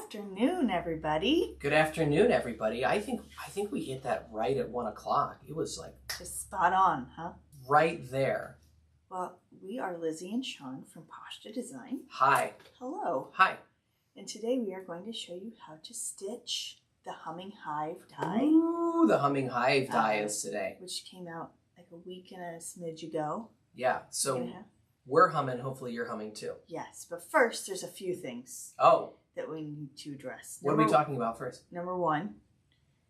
afternoon, everybody. Good afternoon, everybody. I think we hit that right at 1 o'clock. It was like just spot on, huh? Right there. Well, we are Lizzie and Sean from Pasta Design. Hi. Hello. Hi. And today we are going to show you how to stitch the Humming Hive die. Ooh, the Humming Hive die is today. Which came out like a week and a smidge ago. Yeah, so we're humming. Hopefully you're humming too. Yes, but first there's a few things that we need to address. What are we talking about first? Number one,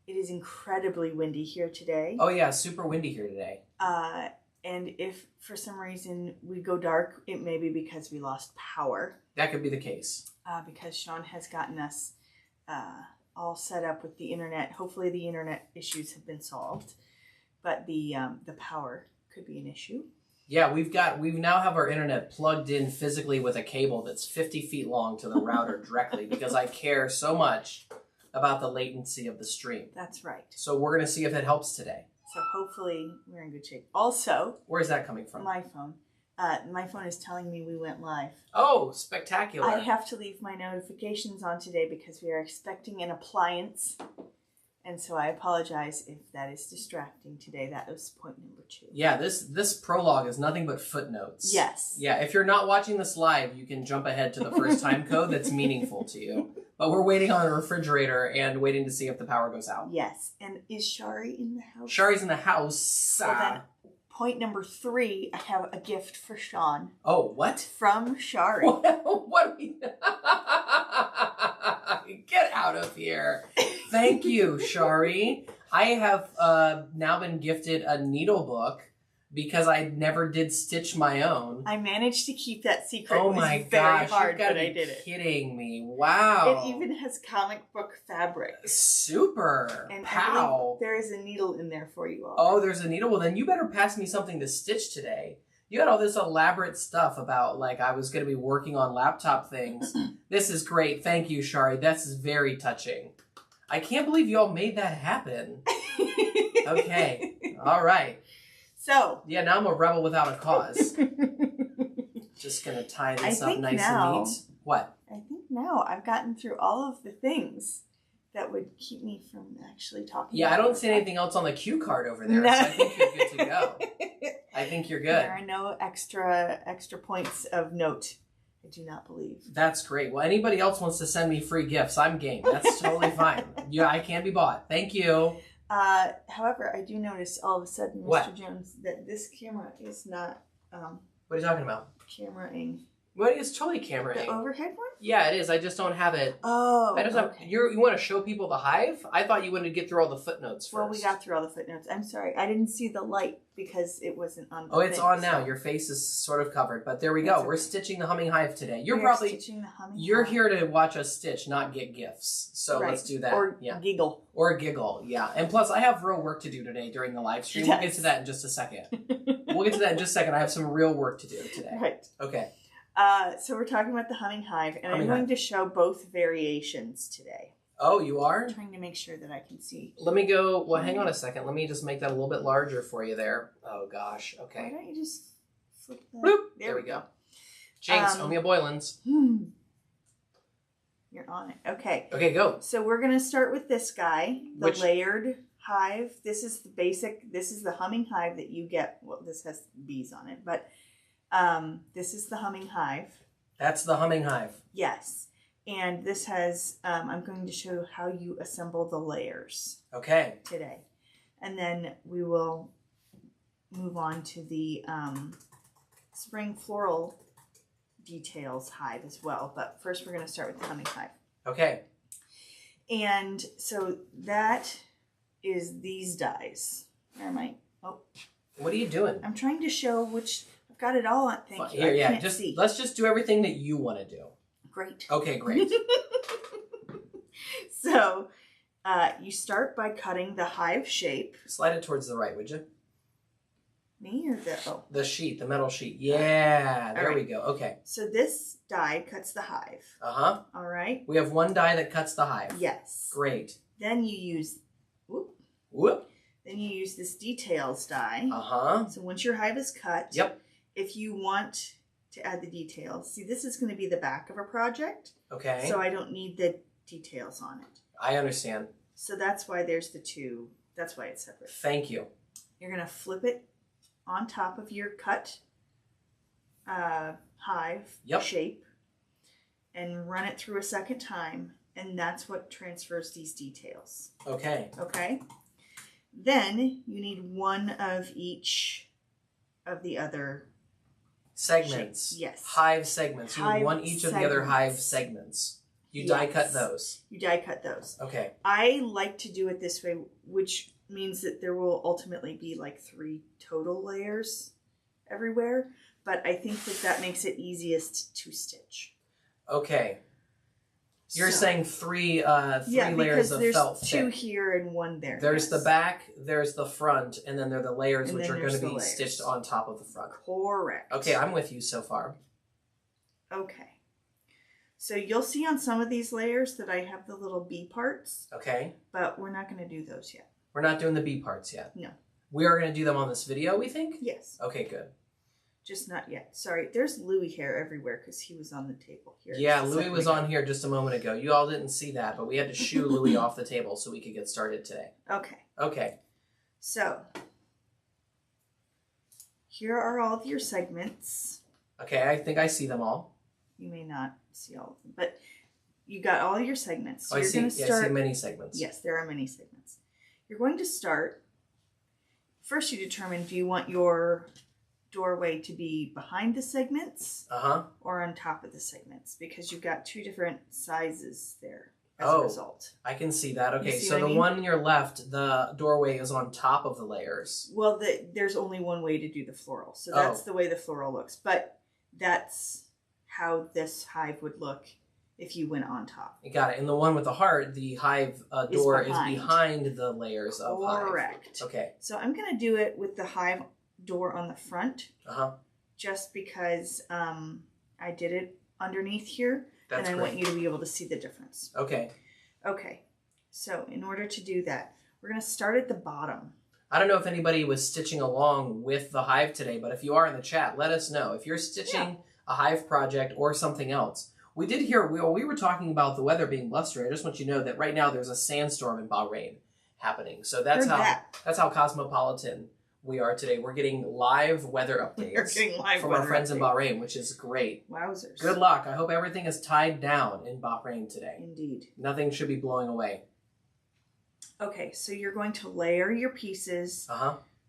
it is incredibly windy here today. Oh yeah, super windy here today. And if for some reason we go dark, it may be because we lost power. That could be the case. Because Sean has gotten us all set up with the internet. Hopefully the internet issues have been solved, but the power could be an issue. Yeah, we now have our internet plugged in physically with a cable that's 50 feet long to the router directly because I care so much about the latency of the stream. That's right. So we're going to see if it helps today. So hopefully we're in good shape. Also, where's that coming from? My phone. My phone is telling me we went live. Oh, spectacular. I have to leave my notifications on today because we are expecting an appliance. And so I apologize if that is distracting today. That was point number 2. Yeah, this prologue is nothing but footnotes. Yes. Yeah, if you're not watching this live, you can jump ahead to the first time code that's meaningful to you. But we're waiting on a refrigerator and waiting to see if the power goes out. Yes. And is Shari in the house? Shari's in the house. So then point number 3, I have a gift for Sean. Oh, what? From Shari. What? Get out of here. Thank you, Shari. I have now been gifted a needle book because I never did stitch my own. I managed to keep that secret. Oh my gosh, hard, you've got to be kidding me. Wow. It even has comic book fabric. Super. And Pow. There is a needle in there for you all. Oh, there's a needle? Well, then you better pass me something to stitch today. You got all this elaborate stuff about, like, I was going to be working on laptop things. This is great. Thank you, Shari. This is very touching. I can't believe you all made that happen. Okay. All right. So. Yeah, now I'm a rebel without a cause. Just going to tie this up nice and neat. What? I think now I've gotten through all of the things that would keep me from actually talking. Yeah, I don't see anything else on the cue card over there, no. So I think you're good to go. I think you're good. There are no extra points of note. I do not believe. That's great. Well, anybody else wants to send me free gifts, I'm game. That's totally fine. Yeah, I can be bought. Thank you. However, I do notice all of a sudden, Mr. Jones, that this camera is not... what are you talking about? Camera-ing. Well, it's totally camera-ing. The overhead one? Yeah, it is. I just don't have it. Oh, I just have, okay. You want to show people the hive? I thought you wanted to get through all the footnotes first. Well, we got through all the footnotes. I'm sorry. I didn't see the light because it wasn't on the Oh, it's thing, on now. Your face is sort of covered. But there we go. We're stitching the Humming Hive today. Stitching the Humming You're Hive. here to watch us stitch, not get gifts. So let's do that. Or giggle. Or giggle, yeah. And plus, I have real work to do today during the live stream. We'll get to that in just a second. I have some real work to do today. Right. Okay. So we're talking about the Humming Hive, and I'm going to show both variations today. Oh, you are? I'm trying to make sure that I can see. Let me go, well, hang on a second. Let me just make that a little bit larger for you there. Oh, gosh. Okay. Why don't you just flip that? Boop. There we go. Jinx, owe me a Boylan's. You're on it. Okay. Okay, go. So we're going to start with this guy, the layered hive. This is the basic, this is the Humming Hive that you get. Well, this has bees on it, but this is the Humming Hive. That's the Humming Hive. Yes. And this has, I'm going to show how you assemble the layers. Okay. Today. And then we will move on to the spring floral details hive as well. But first we're going to start with the Humming Hive. Okay. And so that is these dies. Where am I? Oh. What are you doing? I'm trying to show which... Got it all on. Thank you. Here, yeah. Let's just do everything that you want to do. Great. Okay, great. So, you start by cutting the hive shape. Slide it towards the right, would you? Me or the the sheet, the metal sheet. Yeah, there we go. Okay. So this die cuts the hive. Uh-huh. All right. We have one die that cuts the hive. Yes. Great. Then you use Then you use this details die. Uh-huh. So once your hive is cut. Yep. If you to add the details. See, this is going to be the back of a project. Okay. So I don't need the details on it. I understand. So that's why there's the two. That's why it's separate. Thank you. You're going to flip it on top of your cut hive shape and run it through a second time. And that's what transfers these details. Okay. Okay. Then you need one of each of the other segments. shapes. Yes. Hive segments. You need one each of the other hive segments. You die cut those. You die cut those. Okay. I like to do it this way, which means that there will ultimately be like 3 total layers everywhere. But I think that makes it easiest to stitch. Okay. You're saying three layers of felt thick. There's 2 here and 1 there. There's the back, there's the front, and then there are the layers which are going to be stitched on top of the front. Correct. Okay, I'm with you so far. Okay. So you'll see on some of these layers that I have the little bee parts. Okay. But we're not going to do those yet. We're not doing the bee parts yet. No. We are going to do them on this video, we think? Yes. Okay, good. Just not yet. Sorry, there's Louis hair everywhere because he was on the table here. Yeah, Louis was on here just a moment ago. You all didn't see that, but we had to shoo Louis off the table so we could get started today. Okay. Okay. So, here are all of your segments. Okay, I think I see them all. You may not see all of them, but you got all your segments. So I see many segments. Yes, there are many segments. You're going to start. First, you determine, do you want your doorway to be behind the segments or on top of the segments, because you've got 2 different sizes there as a result. I can see that. Okay, so the one on your left, the doorway is on top of the layers. Well, there's only one way to do the floral, so that's the way the floral looks, but that's how this hive would look if you went on top. You got it. And the one with the heart, the hive door is behind the layers of hive. Correct. Okay. So I'm going to do it with the hive door on the front, just because I did it underneath here, and I want you to be able to see the difference. Okay. Okay, so in order to do that, we're going to start at the bottom. I don't know if anybody was stitching along with the hive today, but if you are in the chat, let us know. If you're stitching a hive project or something else. We did hear, we were talking about the weather being blustery. I just want you to know that right now there's a sandstorm in Bahrain happening. So that's how cosmopolitan we are today. We're getting live weather updates from our friends in Bahrain, which is great. Wowzers. Good luck. I hope everything is tied down in Bahrain today. Indeed. Nothing should be blowing away. Okay, so you're going to layer your pieces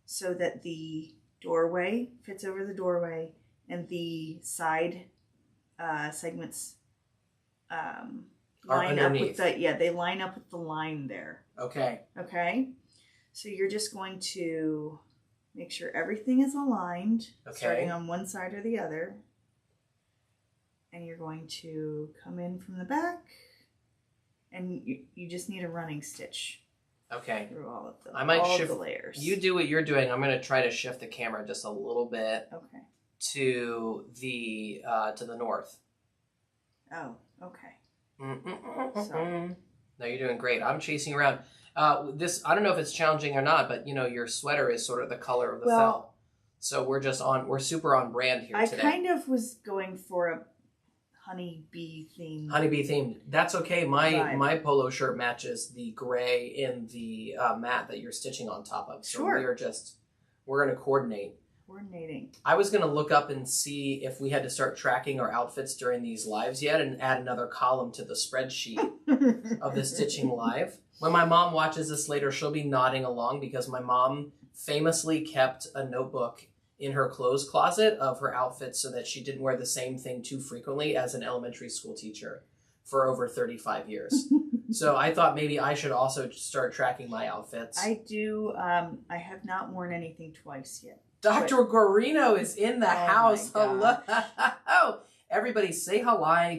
so that the doorway fits over the doorway and the side segments line up with they line up with the line there. Okay. Okay. So you're just going to make sure everything is aligned, starting on one side or the other. And you're going to come in from the back, and you just need a running stitch. Okay. Through all of the, I might shift the layers. You do what you're doing. I'm going to try to shift the camera just a little bit. Okay. To the north. Oh, okay. No, you're doing great. I'm chasing around. This, I don't know if it's challenging or not, but you know, your sweater is sort of the color of the felt. So we're super on brand here today. I kind of was going for a honeybee theme. Honeybee themed. That's okay. My polo shirt matches the gray in the mat that you're stitching on top of. So we're going to coordinate. Coordinating. I was going to look up and see if we had to start tracking our outfits during these lives yet and add another column to the spreadsheet of the stitching live. When my mom watches this later, she'll be nodding along because my mom famously kept a notebook in her clothes closet of her outfits so that she didn't wear the same thing too frequently as an elementary school teacher for over 35 years. So I thought maybe I should also start tracking my outfits. I do. I have not worn anything twice yet. Dr. Guarino is in the house. Hello. Everybody say hello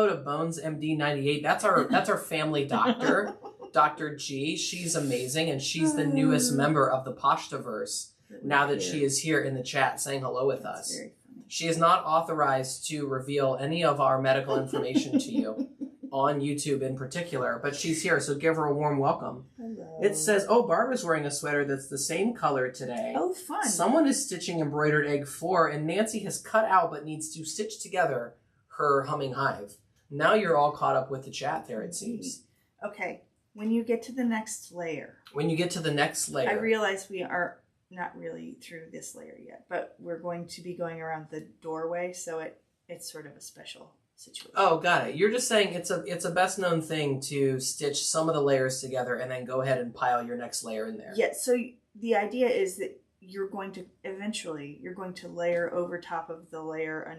to Bones MD 98. That's our family doctor, Dr. G. She's amazing, and she's the newest member of the Pashtaverse now that she is here in the chat saying hello with us. She is not authorized to reveal any of our medical information to you on YouTube in particular, but she's here, so give her a warm welcome. Hello. It says, Barbara's wearing a sweater that's the same color today. Oh, fun. Someone is stitching embroidered egg 4, and Nancy has cut out but needs to stitch together her Humming Hive. Now you're all caught up with the chat there, it seems. Okay. When you get to the next layer. When you get to the next layer. I realize we are not really through this layer yet, but we're going to be going around the doorway, so it's sort of a special situation. Oh, got it. You're just saying it's a best known thing to stitch some of the layers together and then go ahead and pile your next layer in there. Yeah, so the idea is that you're going to layer over top of the layer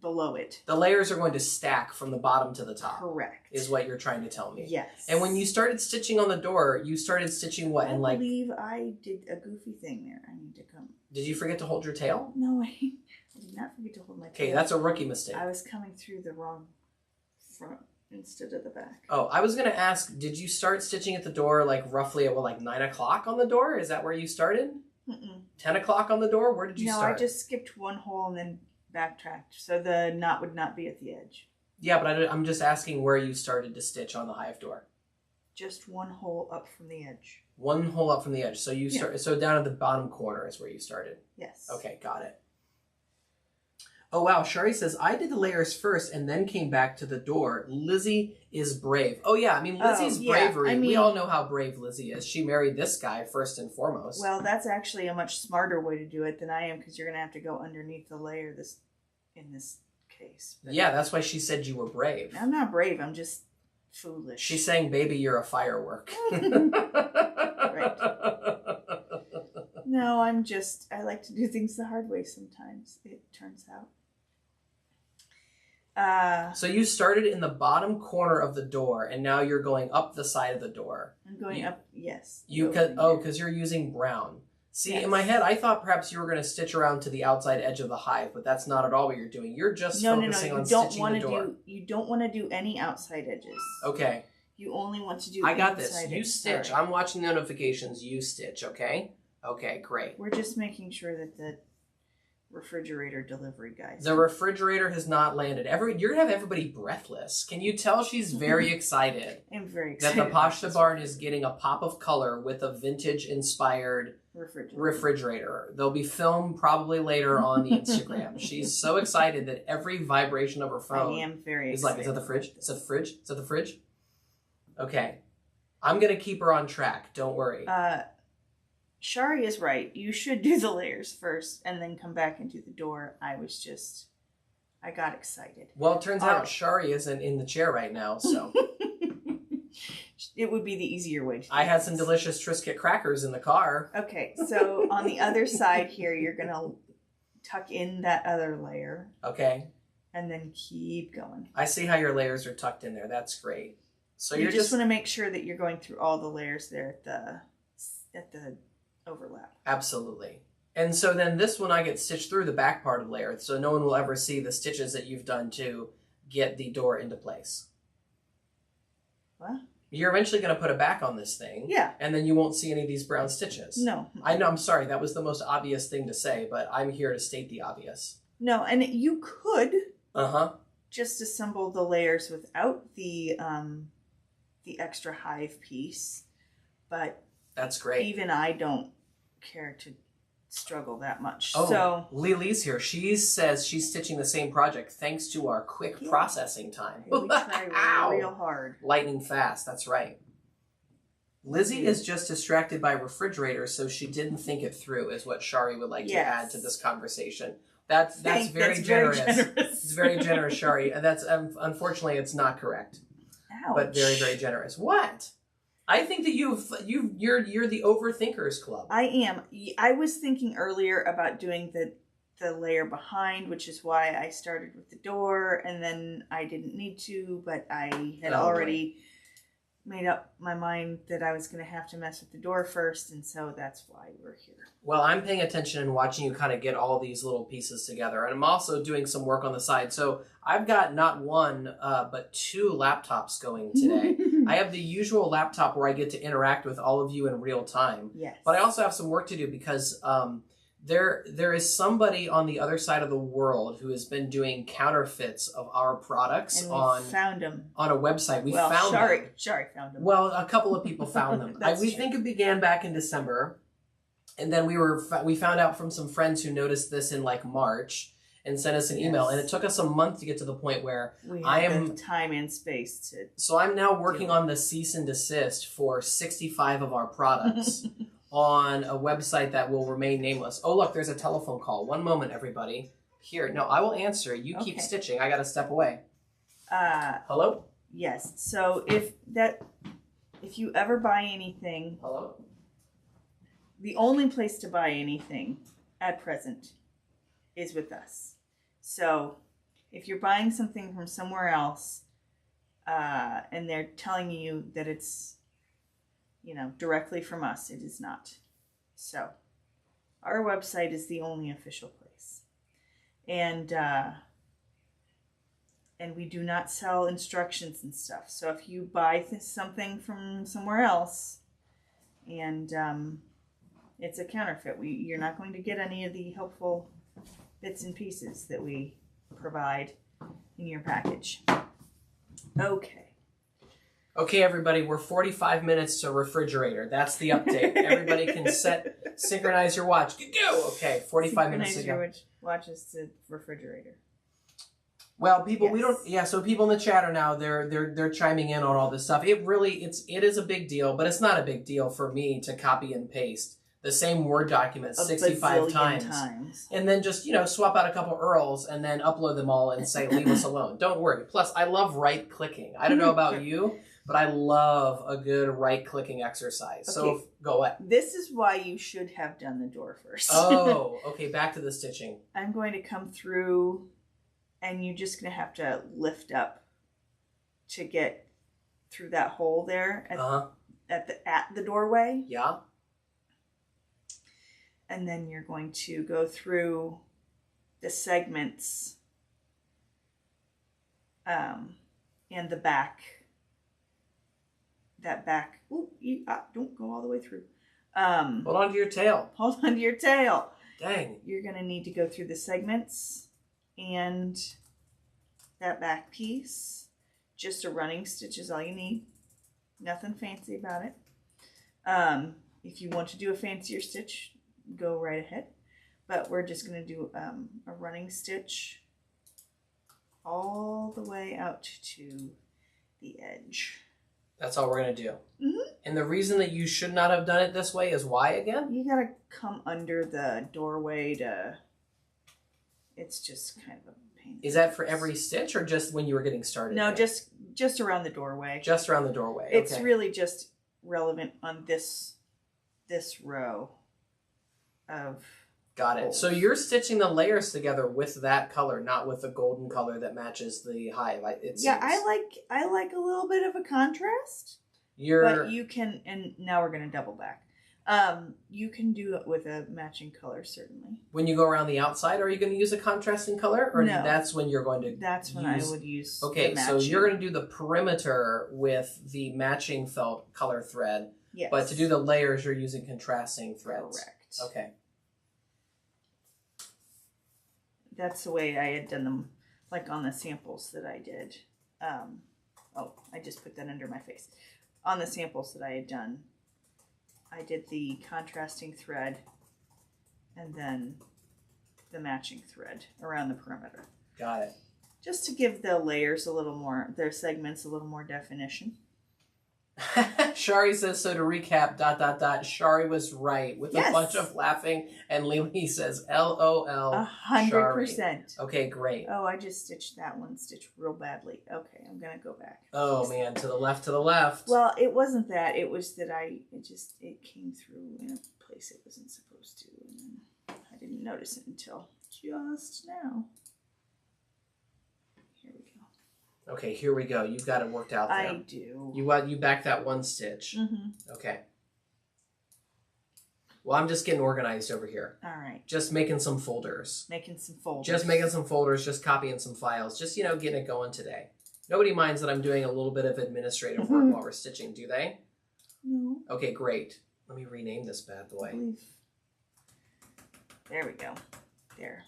below it. The layers are going to stack from the bottom to the top. Correct. Is what you're trying to tell me. Yes. And when you started stitching on the door, you started stitching what? I believe I did a goofy thing there. I need to come. Did you forget to hold your tail? No, I did not forget to hold my tail. Okay, that's a rookie mistake. I was coming through the wrong front instead of the back. Oh, I was going to ask, did you start stitching at the door like roughly at 9 o'clock on the door? Is that where you started? 10 o'clock on the door? Where did you start? No, I just skipped one hole and then backtracked, so the knot would not be at the edge. Yeah, but I'm just asking where you started to stitch on the hive door. Just one hole up from the edge. One hole up from the edge. So you so down at the bottom corner is where you started. Yes. Okay, got it. Oh wow, Shari says, I did the layers first and then came back to the door. Lizzie is brave. Oh yeah, I mean, Lizzie's bravery. We all know how brave Lizzie is. She married this guy first and foremost. Well, that's actually a much smarter way to do it than I am, because you're going to have to go underneath the layer in this case. But yeah, that's why she said you were brave. I'm not brave. I'm just foolish. She's saying, baby, you're a firework. Right. No, I like to do things the hard way sometimes, it turns out. So you started in the bottom corner of the door, and now you're going up the side of the door. I'm going up, yes. Because you're using brown. See, in my head, I thought perhaps you were going to stitch around to the outside edge of the hive, but that's not at all what you're doing. You're just focusing on stitching the door. You don't want to do any outside edges. Okay. You only want to do I got this. You stitch. Sorry. I'm watching the notifications. You stitch, okay? Okay, great. We're just making sure that the refrigerator delivery guys. The refrigerator has not landed. You're gonna have everybody breathless. Can you tell she's very excited? I'm very excited. That the Pashta Barn is getting a pop of color with a vintage-inspired refrigerator. There'll be film probably later on the Instagram. She's so excited that every vibration of her phone is like, is that the fridge? Is that the fridge? Is that the fridge? Okay. I'm gonna keep her on track. Don't worry. Shari is right. You should do the layers first and then come back and do the door. I got excited. Well, it turns out Shari isn't in the chair right now, so. It would be the easier way to do I had some delicious Triscuit crackers in the car. Okay, so on the other side here, you're going to tuck in that other layer. Okay. And then keep going. I see how your layers are tucked in there. That's great. So you just want to make sure that you're going through all the layers there at the overlap. Absolutely. And so then this one I get stitched through the back part of the layer, so no one will ever see the stitches that you've done to get the door into place. What? You're eventually going to put a back on this thing. Yeah. And then you won't see any of these brown stitches. No. I know, I'm sorry, that was the most obvious thing to say, but I'm here to state the obvious. No, and you could just assemble the layers without the extra hive piece, but that's great. Even I don't care to struggle that much. Oh, so Lily's here. She says she's stitching the same project thanks to our quick processing time. We try real hard. Lightning fast, that's right. Lizzie is just distracted by refrigerators, so she didn't think it through, is what Shari would like to add to this conversation. That's very generous. It's very generous, Shari. And that's unfortunately it's not correct. Ouch. But very, very generous. What? I think that you're the overthinkers club. I am. I was thinking earlier about doing the layer behind, which is why I started with the door, and then I didn't need to, but I had already made up my mind that I was going to have to mess with the door first, and so that's why we're here. Well, I'm paying attention and watching you kind of get all these little pieces together, and I'm also doing some work on the side. So I've got not one, but 2 laptops going today. I have the usual laptop where I get to interact with all of you in real time. Yes. But I also have some work to do because there is somebody on the other side of the world who has been doing counterfeits of our products found them on a website. We found them. Shari found them. Well, a couple of people found them. We think it began back in December, and then we found out from some friends who noticed this in like March. and send us an email. And it took us a month to get to the point where I am the time and space to. So I'm now working on the cease and desist for 65 of our products on a website that will remain nameless. Oh, look, there's a telephone call. One moment, everybody. Here, no, I will answer. You keep stitching. I got to step away. Hello? Yes. So if you ever buy anything, hello, the only place to buy anything at present is with us. So if you're buying something from somewhere else, and they're telling you that it's, directly from us, it is not. So our website is the only official place. And we do not sell instructions and stuff. So if you buy something from somewhere else and it's a counterfeit, you're not going to get any of the helpful bits and pieces that we provide in your package. Okay, everybody, we're 45 minutes to refrigerator. That's the update. Everybody can synchronize your watch. Go! Okay, 45 minutes to go. Synchronize your watches to refrigerator. Well, people, so people in the chat are now, they're chiming in on all this stuff. It is a big deal, but it's not a big deal for me to copy and paste the same Word document 65 times. And then just, swap out a couple URLs and then upload them all and say, leave us alone. Don't worry. Plus, I love right-clicking. I don't know about you, but I love a good right-clicking exercise. Okay. So, go ahead. This is why you should have done the door first. Oh, okay. Back to the stitching. I'm going to come through, and you're just going to have to lift up to get through that hole there at the doorway. Yeah. And then you're going to go through the segments and the back. That back. Ooh, don't go all the way through. Hold on to your tail. Hold on to your tail. Dang. You're going to need to go through the segments and that back piece. Just a running stitch is all you need. Nothing fancy about it. If you want to do a fancier stitch, go right ahead, but we're just going to do a running stitch all the way out to the edge. That's all we're going to do. Mm-hmm. And the reason that you should not have done it this way is why again? You got to come under the doorway it's just kind of a pain. Is that for every stitch or just when you were getting started? No, just around the doorway. Just around the doorway. It's really just relevant on this row of Got it. holes. So you're stitching the layers together with that color, not with the golden color that matches the hive. I like a little bit of a contrast. But you can, and now we're going to double back. You can do it with a matching color, certainly. When you go around the outside, are you going to use a contrasting color? Or no, that's when you're going to That's when I would use Okay, so you're going to do the perimeter with the matching felt color thread. Yes. But to do the layers, you're using contrasting threads. Correct. Okay. That's the way I had done them, like on the samples that I did. I just put that under my face. On the samples that I had done, I did the contrasting thread and then the matching thread around the perimeter. Got it. Just to give the layers their segments a little more definition. Shari says, so to recap, ... Shari was right with a bunch of laughing, and Lily says, LOL. 100%. Okay, great. Oh, I just stitched that one stitch real badly. Okay, I'm going to go back. Oh, man, to the left, to the left. Well, it wasn't that. It was that it came through in a place it wasn't supposed to, and then I didn't notice it until just now. Okay, here we go. You've got it worked out there. I do. You back that one stitch. Mm-hmm. Okay. Well, I'm just getting organized over here. All right. Just making some folders. Just copying some files. Just, getting it going today. Nobody minds that I'm doing a little bit of administrative work while we're stitching, do they? No. Okay, great. Let me rename this bad boy. There we go. There.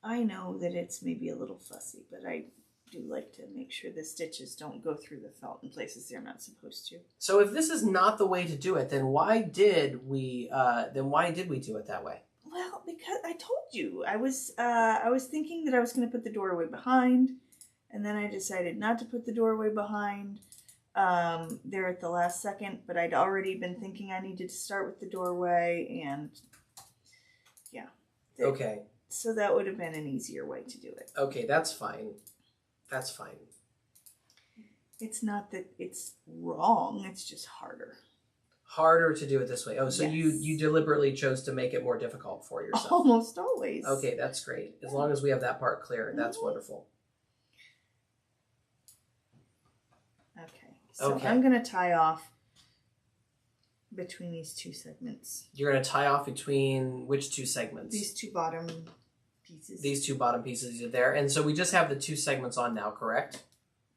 I know that it's maybe a little fussy, but I do like to make sure the stitches don't go through the felt in places they're not supposed to. So if this is not the way to do it, then why did we do it that way? Well, because I told you I was thinking that I was going to put the doorway behind, and then I decided not to put the doorway behind there at the last second, but I'd already been thinking I needed to start with the doorway, and yeah. Okay. So that would have been an easier way to do it. Okay, that's fine. That's fine. It's not that it's wrong, it's just harder. Harder to do it this way. Oh, so yes. you deliberately chose to make it more difficult for yourself. Almost always. Okay, that's great. As long as we have that part clear, that's wonderful. Okay, so I'm going to tie off between these two segments. You're going to tie off between which two segments? These two bottom pieces. These two bottom pieces are there. And so we just have the two segments on now, correct?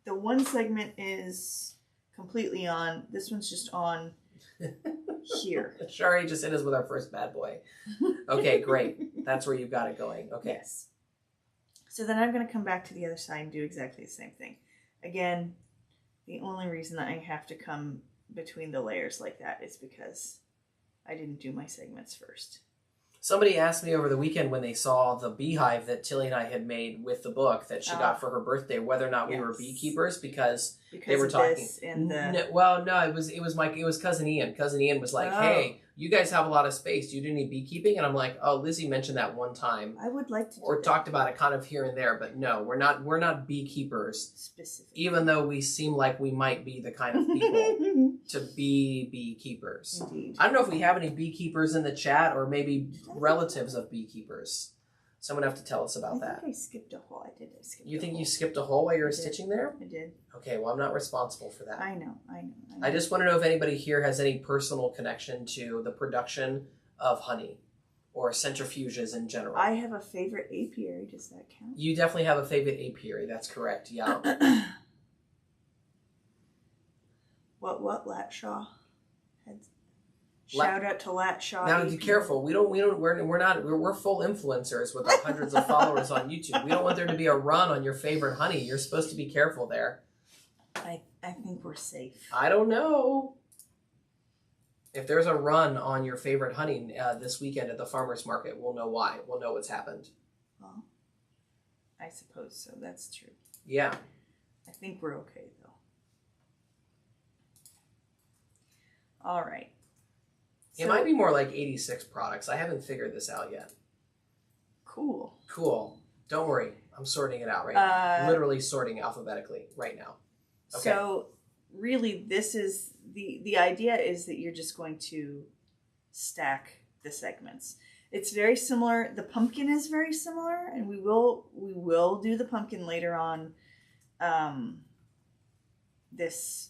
The one segment is completely on. This one's just on here. Shari just hit us with our first bad boy. Okay, great. That's where you've got it going. Okay. Yes. So then I'm going to come back to the other side and do exactly the same thing. Again, the only reason I have to come between the layers like that is because I didn't do my segments first. Somebody asked me over the weekend when they saw the beehive that Tilly and I had made with the book that she got for her birthday, whether or not we were beekeepers because they were talking. This and the... No, it was cousin Ian. Cousin Ian was like, "Hey, you guys have a lot of space. Do you do any beekeeping?" And I'm like, "Oh, Lizzie mentioned that one time. I would like to do or that. Talked about it kind of here and there, but no, we're not beekeepers specifically. Even though we seem like we might be the kind of people to be beekeepers. Indeed. I don't know if we have any beekeepers in the chat or maybe relatives of beekeepers. Someone have to tell us about that. I think I skipped a hole. You think you skipped a hole while you were stitching there? I did. Okay, well, I'm not responsible for that. I know. I just want to know if anybody here has any personal connection to the production of honey or centrifuges in general. I have a favorite apiary. Does that count? You definitely have a favorite apiary. That's correct. Yeah. What Latshaw? Shout out to Latshaw. Now be careful. We're full influencers with our hundreds of followers on YouTube. We don't want there to be a run on your favorite honey. You're supposed to be careful there. I think we're safe. I don't know. If there's a run on your favorite honey this weekend at the farmer's market, we'll know why. We'll know what's happened. Well, I suppose so. That's true. Yeah. I think we're okay, though. All right. It might be more like 86 products. I haven't figured this out yet. Cool. Don't worry. I'm sorting it out right now. Literally sorting alphabetically right now. Okay. So really this is the idea is that you're just going to stack the segments. It's very similar. The pumpkin is very similar, and we will do the pumpkin later on this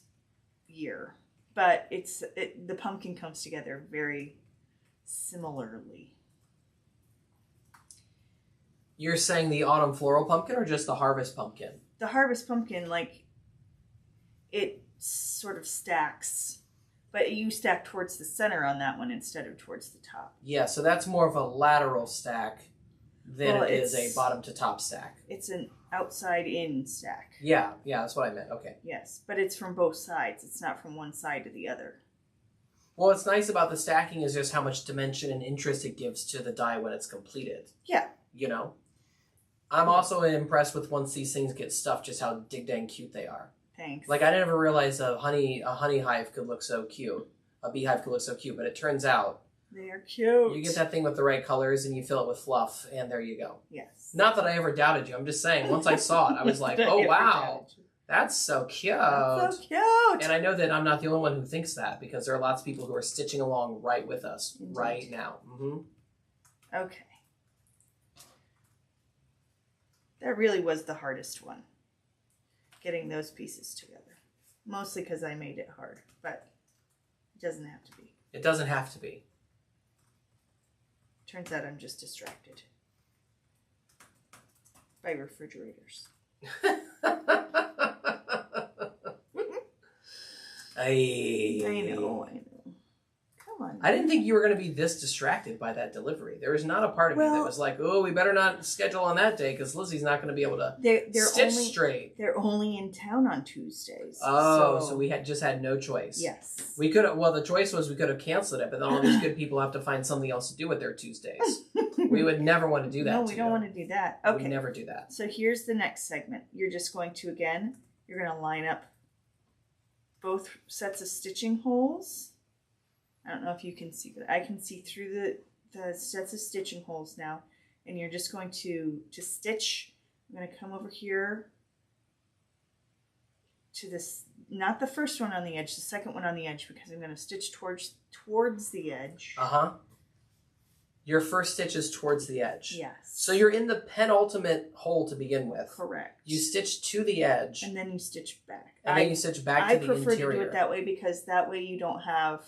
year. But the pumpkin comes together very similarly. You're saying the autumn floral pumpkin or just the harvest pumpkin? The harvest pumpkin, like, it sort of stacks, but you stack towards the center on that one instead of towards the top. Yeah, so that's more of a lateral stack than it is a bottom to top stack. It's an outside in stack. Yeah, that's what I meant. Okay. Yes, but it's from both sides. It's not from one side to the other. Well, what's nice about the stacking is just how much dimension and interest it gives to the die when it's completed. Yeah. You know? I'm also impressed with once these things get stuffed, just how dang cute they are. Thanks. Like, I never realized a honey hive could look so cute. A beehive could look so cute, but it turns out they are cute. You get that thing with the right colors and you fill it with fluff, and there you go. Yes. Not that I ever doubted you. I'm just saying, once I saw it, I was like, oh, wow. That's so cute. That's so cute. And I know that I'm not the only one who thinks that, because there are lots of people who are stitching along right with us right now. Mm-hmm. Okay. That really was the hardest one. Getting those pieces together. Mostly because I made it hard, but it doesn't have to be. It doesn't have to be. Turns out I'm just distracted by refrigerators. I know. Come on I didn't think you were going to be this distracted by that delivery. There was not a part of me that was like, oh, we better not schedule on that day because Lizzie's not going to be able to stitch straight. They're only in town on Tuesdays. Oh, so we just had no choice. Yes. We could have, well, the choice was we could have canceled it, but then all these good people have to find something else to do with their Tuesdays. We would never want to do that. No, we don't want to do that. Okay. We never do that. So here's the next segment. You're just going to, again, you're going to line up both sets of stitching holes. I don't know if you can see, but I can see through the sets of stitching holes now. And you're just going to stitch. I'm going to come over here to this, not the first one on the edge, the second one on the edge, because I'm going to stitch towards the edge. Uh-huh. Your first stitch is towards the edge. Yes. So you're in the penultimate hole to begin with. Correct. You stitch to the edge. And then you stitch back. And then you stitch back to the interior. I prefer to do it that way because that way you don't have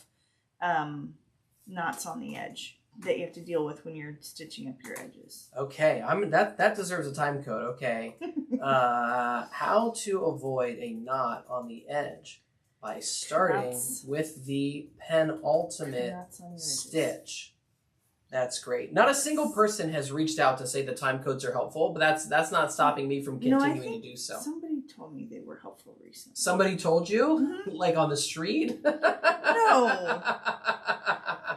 knots on the edge that you have to deal with when you're stitching up your edges. Okay, that deserves a time code. Okay, how to avoid a knot on the edge by starting with the penultimate stitch. That's great. Not a single person has reached out to say the time codes are helpful, but that's not stopping me from continuing to do so. Somebody told me they were helpful recently. Somebody told you? Mm-hmm. Like on the street? No.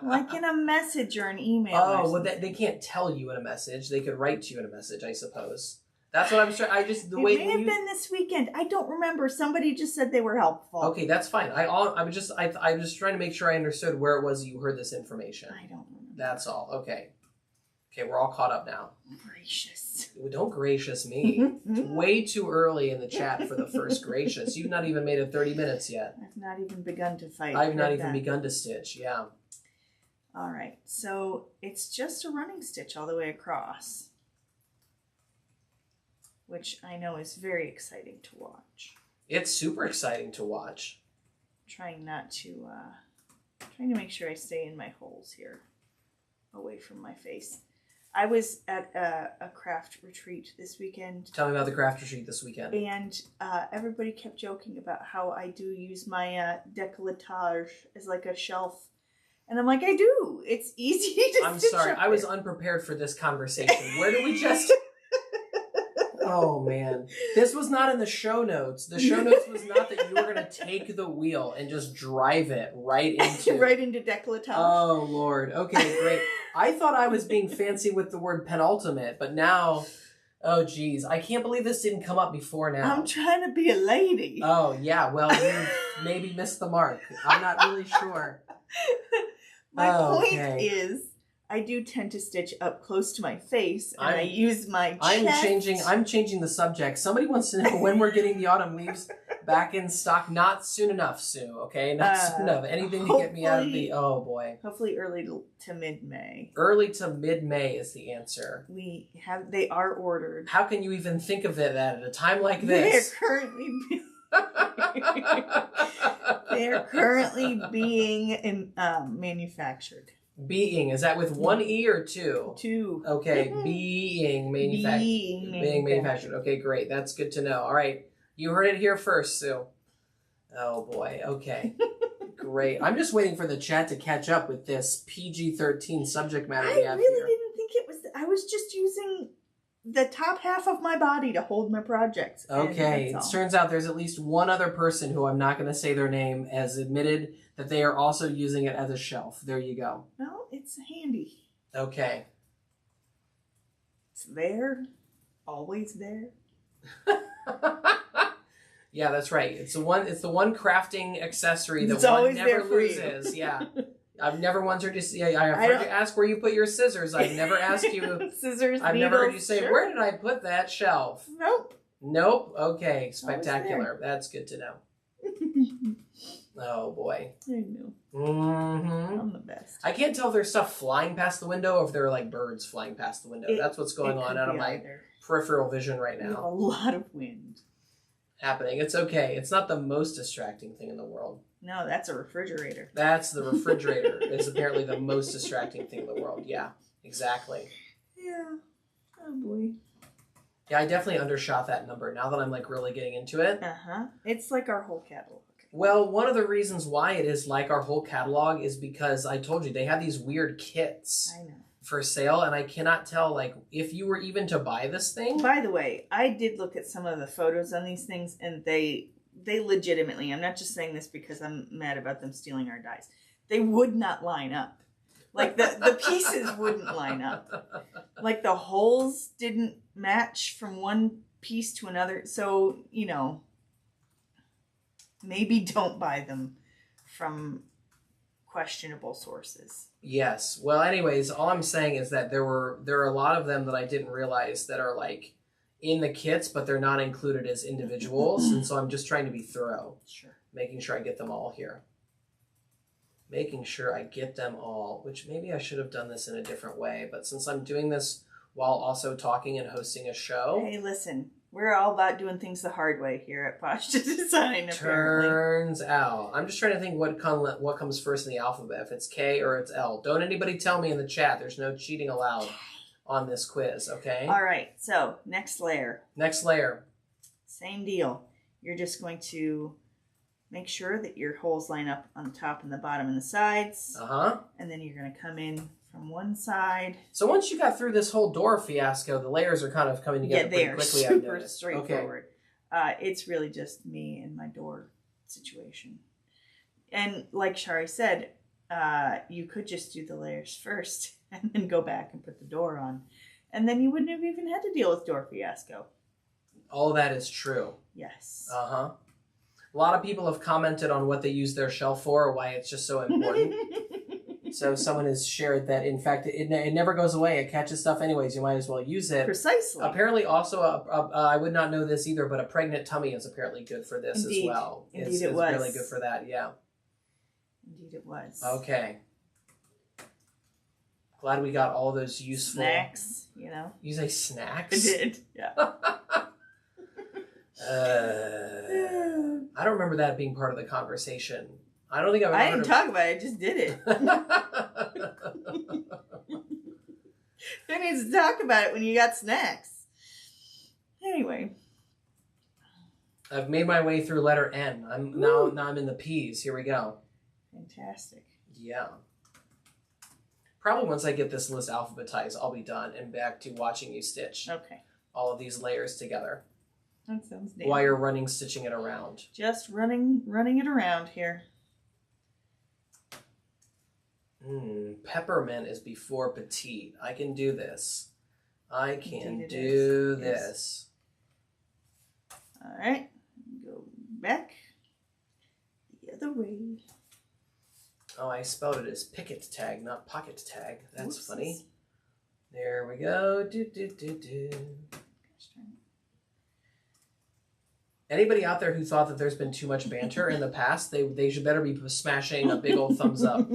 Like in a message or an email. Oh, well, they can't tell you in a message. They could write to you in a message, I suppose. That's what I'm trying. It may have been this weekend. I don't remember. Somebody just said they were helpful. Okay, that's fine. I was just trying to make sure I understood where it was you heard this information. I don't remember. That's all. Okay. Okay, we're all caught up now. Gracious. Don't gracious me. It's way too early in the chat for the first gracious. You've not even made it 30 minutes yet. I've not even begun to fight. I've not even begun to stitch. Yeah. All right. So it's just a running stitch all the way across, which I know is very exciting to watch. It's super exciting to watch. Trying to make sure I stay in my holes here, away from my face. I was at a craft retreat this weekend. Tell me about the craft retreat this weekend. And everybody kept joking about how I do use my décolletage as like a shelf. And I'm like, I do. It's easy to I'm sorry. I was unprepared for this conversation. Where did we just... Oh, man. This was not in the show notes. The show notes was not that you were going to take the wheel and just drive it right into... right into décolletage. Oh, Lord. Okay, great. I thought I was being fancy with the word penultimate, but now... Oh, geez. I can't believe this didn't come up before now. I'm trying to be a lady. Oh, yeah. Well, you maybe missed the mark. I'm not really sure. My point is... I do tend to stitch up close to my face, and I use my chest. I'm changing the subject. Somebody wants to know when we're getting the autumn leaves back in stock. Not soon enough, Sue. Okay, not soon enough. Anything to get me out of the. Oh boy. Hopefully, early to mid-May. Early to mid-May is the answer. They are ordered. How can you even think of it at a time like this? They are currently being manufactured. Being, is that with one E or two? Two. Okay, being manufactured. Okay, great. That's good to know. All right. You heard it here first, Sue. Oh, boy. Okay. Great. I'm just waiting for the chat to catch up with this PG-13 subject matter we have here. I really didn't think it was... I was just using the top half of my body to hold my projects. Okay. It turns out there's at least one other person who I'm not going to say their name has admitted that they are also using it as a shelf. There you go. Well, it's handy. Okay. It's there. Always there. Yeah, that's right. It's the one crafting accessory that one never loses. Yeah. I've never once heard you say, I've heard you ask where you put your scissors. I've never asked you. Scissors, I've needles, never heard you say, where did I put that shelf? Nope. Okay. Spectacular. That's good to know. Oh, boy. I know. Mm-hmm. I'm the best. I can't tell if there's stuff flying past the window or if there are like birds flying past the window. That's what's going on out of my peripheral vision right now. We have a lot of wind happening. It's okay. It's not the most distracting thing in the world. No, that's a refrigerator. That's the refrigerator. Is apparently the most distracting thing in the world. Yeah, exactly. Yeah. Oh, boy. Yeah, I definitely undershot that number now that I'm like really getting into it. It's like our whole catalog. Well, one of the reasons why it is like our whole catalog is because I told you they have these weird kits for sale, and I cannot tell like if you were even to buy this thing. By the way, I did look at some of the photos on these things, and they legitimately, I'm not just saying this because I'm mad about them stealing our dies, they would not line up. Like the pieces wouldn't line up. Like the holes didn't match from one piece to another. So, you know, maybe don't buy them from questionable sources. Yes. Well, anyways, all I'm saying is that there are a lot of them that I didn't realize that are like in the kits, but they're not included as individuals. And so I'm just trying to be thorough. Sure. Making sure I get them all here. Making sure I get them all, which maybe I should have done this in a different way. But since I'm doing this while also talking and hosting a show. Hey, listen, we're all about doing things the hard way here at Posture Design, apparently. Turns out. I'm just trying to think what comes first in the alphabet, if it's K or it's L. Don't anybody tell me in the chat. There's no cheating allowed on this quiz, okay? All right, so next layer. Next layer. Same deal. You're just going to make sure that your holes line up on the top and the bottom and the sides. Uh-huh. And then you're going to come in from one side. So once you got through this whole door fiasco, the layers are kind of coming together pretty quickly. Yeah, they are super straightforward. Okay. It's really just me and my door situation. And like Shari said, you could just do the layers first and then go back and put the door on. And then you wouldn't have even had to deal with door fiasco. All that is true. Yes. Uh-huh. A lot of people have commented on what they use their shelf for or why it's just so important. So someone has shared that, in fact, it never goes away. It catches stuff anyways. You might as well use it. Precisely. Apparently also, I would not know this either, but a pregnant tummy is apparently good for this as well. Indeed it was. It's really good for that, yeah. Indeed it was. Okay. Glad we got all those useful... Snacks, you know. You say snacks? I did, yeah. I don't remember that being part of the conversation. I don't think I've ever I didn't talk about it, I just did it. Who needs to talk about it when you got snacks? Anyway. I've made my way through letter N. Now I'm in the P's. Here we go. Fantastic. Yeah. Probably once I get this list alphabetized, I'll be done and back to watching you stitch. Okay. All of these layers together. That sounds neat. While you're stitching it around. Just running it around here. Peppermint is before petite. I can do this. I can Indeed do is. this. Yes. All right. Go back the other way. Oh, I spelled it as picket tag, not pocket tag. That's Whoopsies. funny. There we go. Do. Anybody out there who thought that there's been too much banter in the past, they should better be smashing a big old thumbs up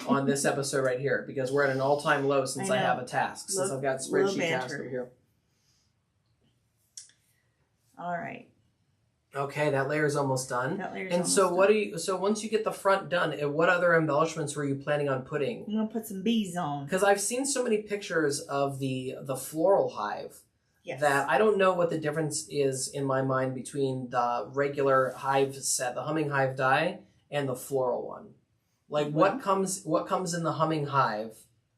on this episode right here, because we're at an all-time low since I have a task, since I've got spreadsheet tasks over here. All right. Okay, that layer is almost done. And so once you get the front done, what other embellishments were you planning on putting? I'm gonna put some bees on. Because I've seen so many pictures of the floral hive. Yes. That I don't know what the difference is in my mind between the regular hive set, the Humming Hive die, and the floral one. Like what comes in the Humming Hive?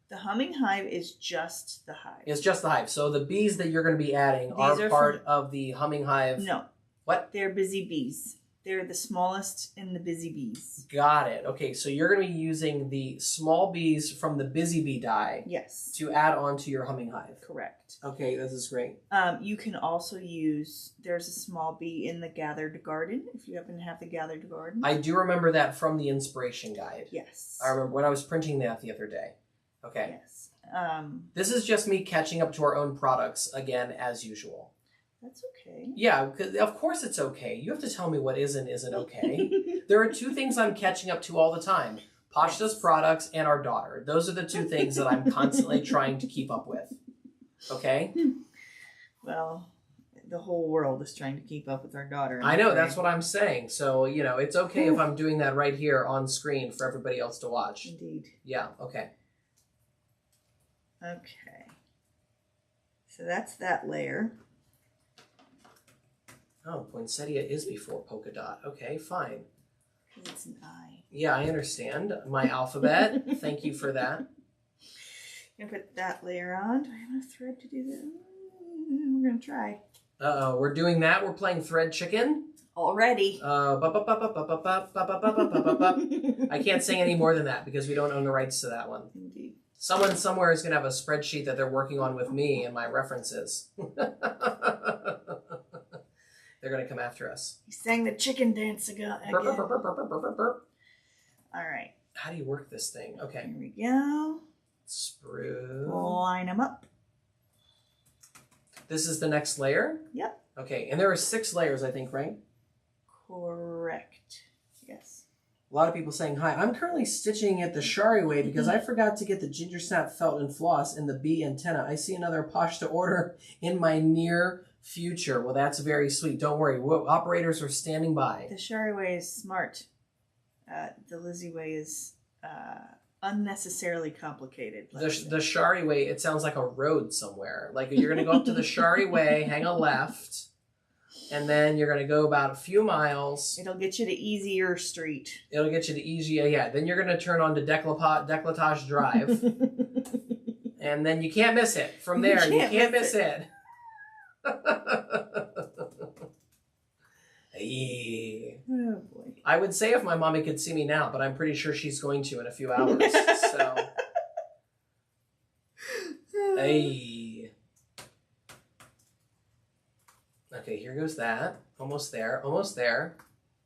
The Humming Hive is just the hive. It's just the hive. So the bees that you're going to be adding are part of the Humming Hive. No. What? They're busy bees. They're the smallest in the busy bees. Got it. Okay, so you're going to be using the small bees from the busy bee die. Yes. To add on to your Humming Hive. Correct. Okay, this is great. You can also use, there's a small bee in the gathered garden, if you happen to have the gathered garden. I do remember that from the inspiration guide. Yes. I remember when I was printing that the other day. Okay. Yes. This is just me catching up to our own products again, as usual. That's okay. Yeah, because of course it's okay. You have to tell me what isn't okay. There are two things I'm catching up to all the time. Pashta's products and our daughter. Those are the two things that I'm constantly trying to keep up with. Okay? Well, the whole world is trying to keep up with our daughter. I know, that's what I'm saying. So, it's okay if I'm doing that right here on screen for everybody else to watch. Indeed. Yeah, okay. Okay. So that's that layer. Oh, poinsettia is before polka dot. Okay, fine. It's an I. Yeah, I understand. My alphabet. Thank you for that. I'm going to put that layer on. Do I have enough thread to do that? We're going to try. Uh-oh, we're doing that. We're playing Thread Chicken. Already. I can't sing any more than that because we don't own the rights to that one. Indeed. Someone somewhere is going to have a spreadsheet that they're working on with me and my references. They're going to come after us. He sang the chicken dance again. Burp, burp, burp, burp, burp, burp, burp, burp. All right. How do you work this thing? Okay. Here we go. Sprue. Line them up. This is the next layer? Yep. Okay, and there are 6 layers, I think, right? Correct. Yes. A lot of people saying, hi, I'm currently stitching it the Shari way because I forgot to get the ginger snap felt and floss in the B antenna. I see another posh to order in my near future. Well, that's very sweet. Don't worry. Operators are standing by. The Shari way is smart. The Lizzie way is unnecessarily complicated. The Shari way, it sounds like a road somewhere. Like you're going to go up to the Shari way, hang a left, and then you're going to go about a few miles. It'll get you to Easier Street. It'll get you to easier, yeah. Then you're going to turn on to Decolletage Drive. And then you can't miss it. From there, you can't miss it. Yeah. Oh boy. I would say if my mommy could see me now, but I'm pretty sure she's going to in a few hours. So, hey. Okay, here goes that. Almost there. Almost there.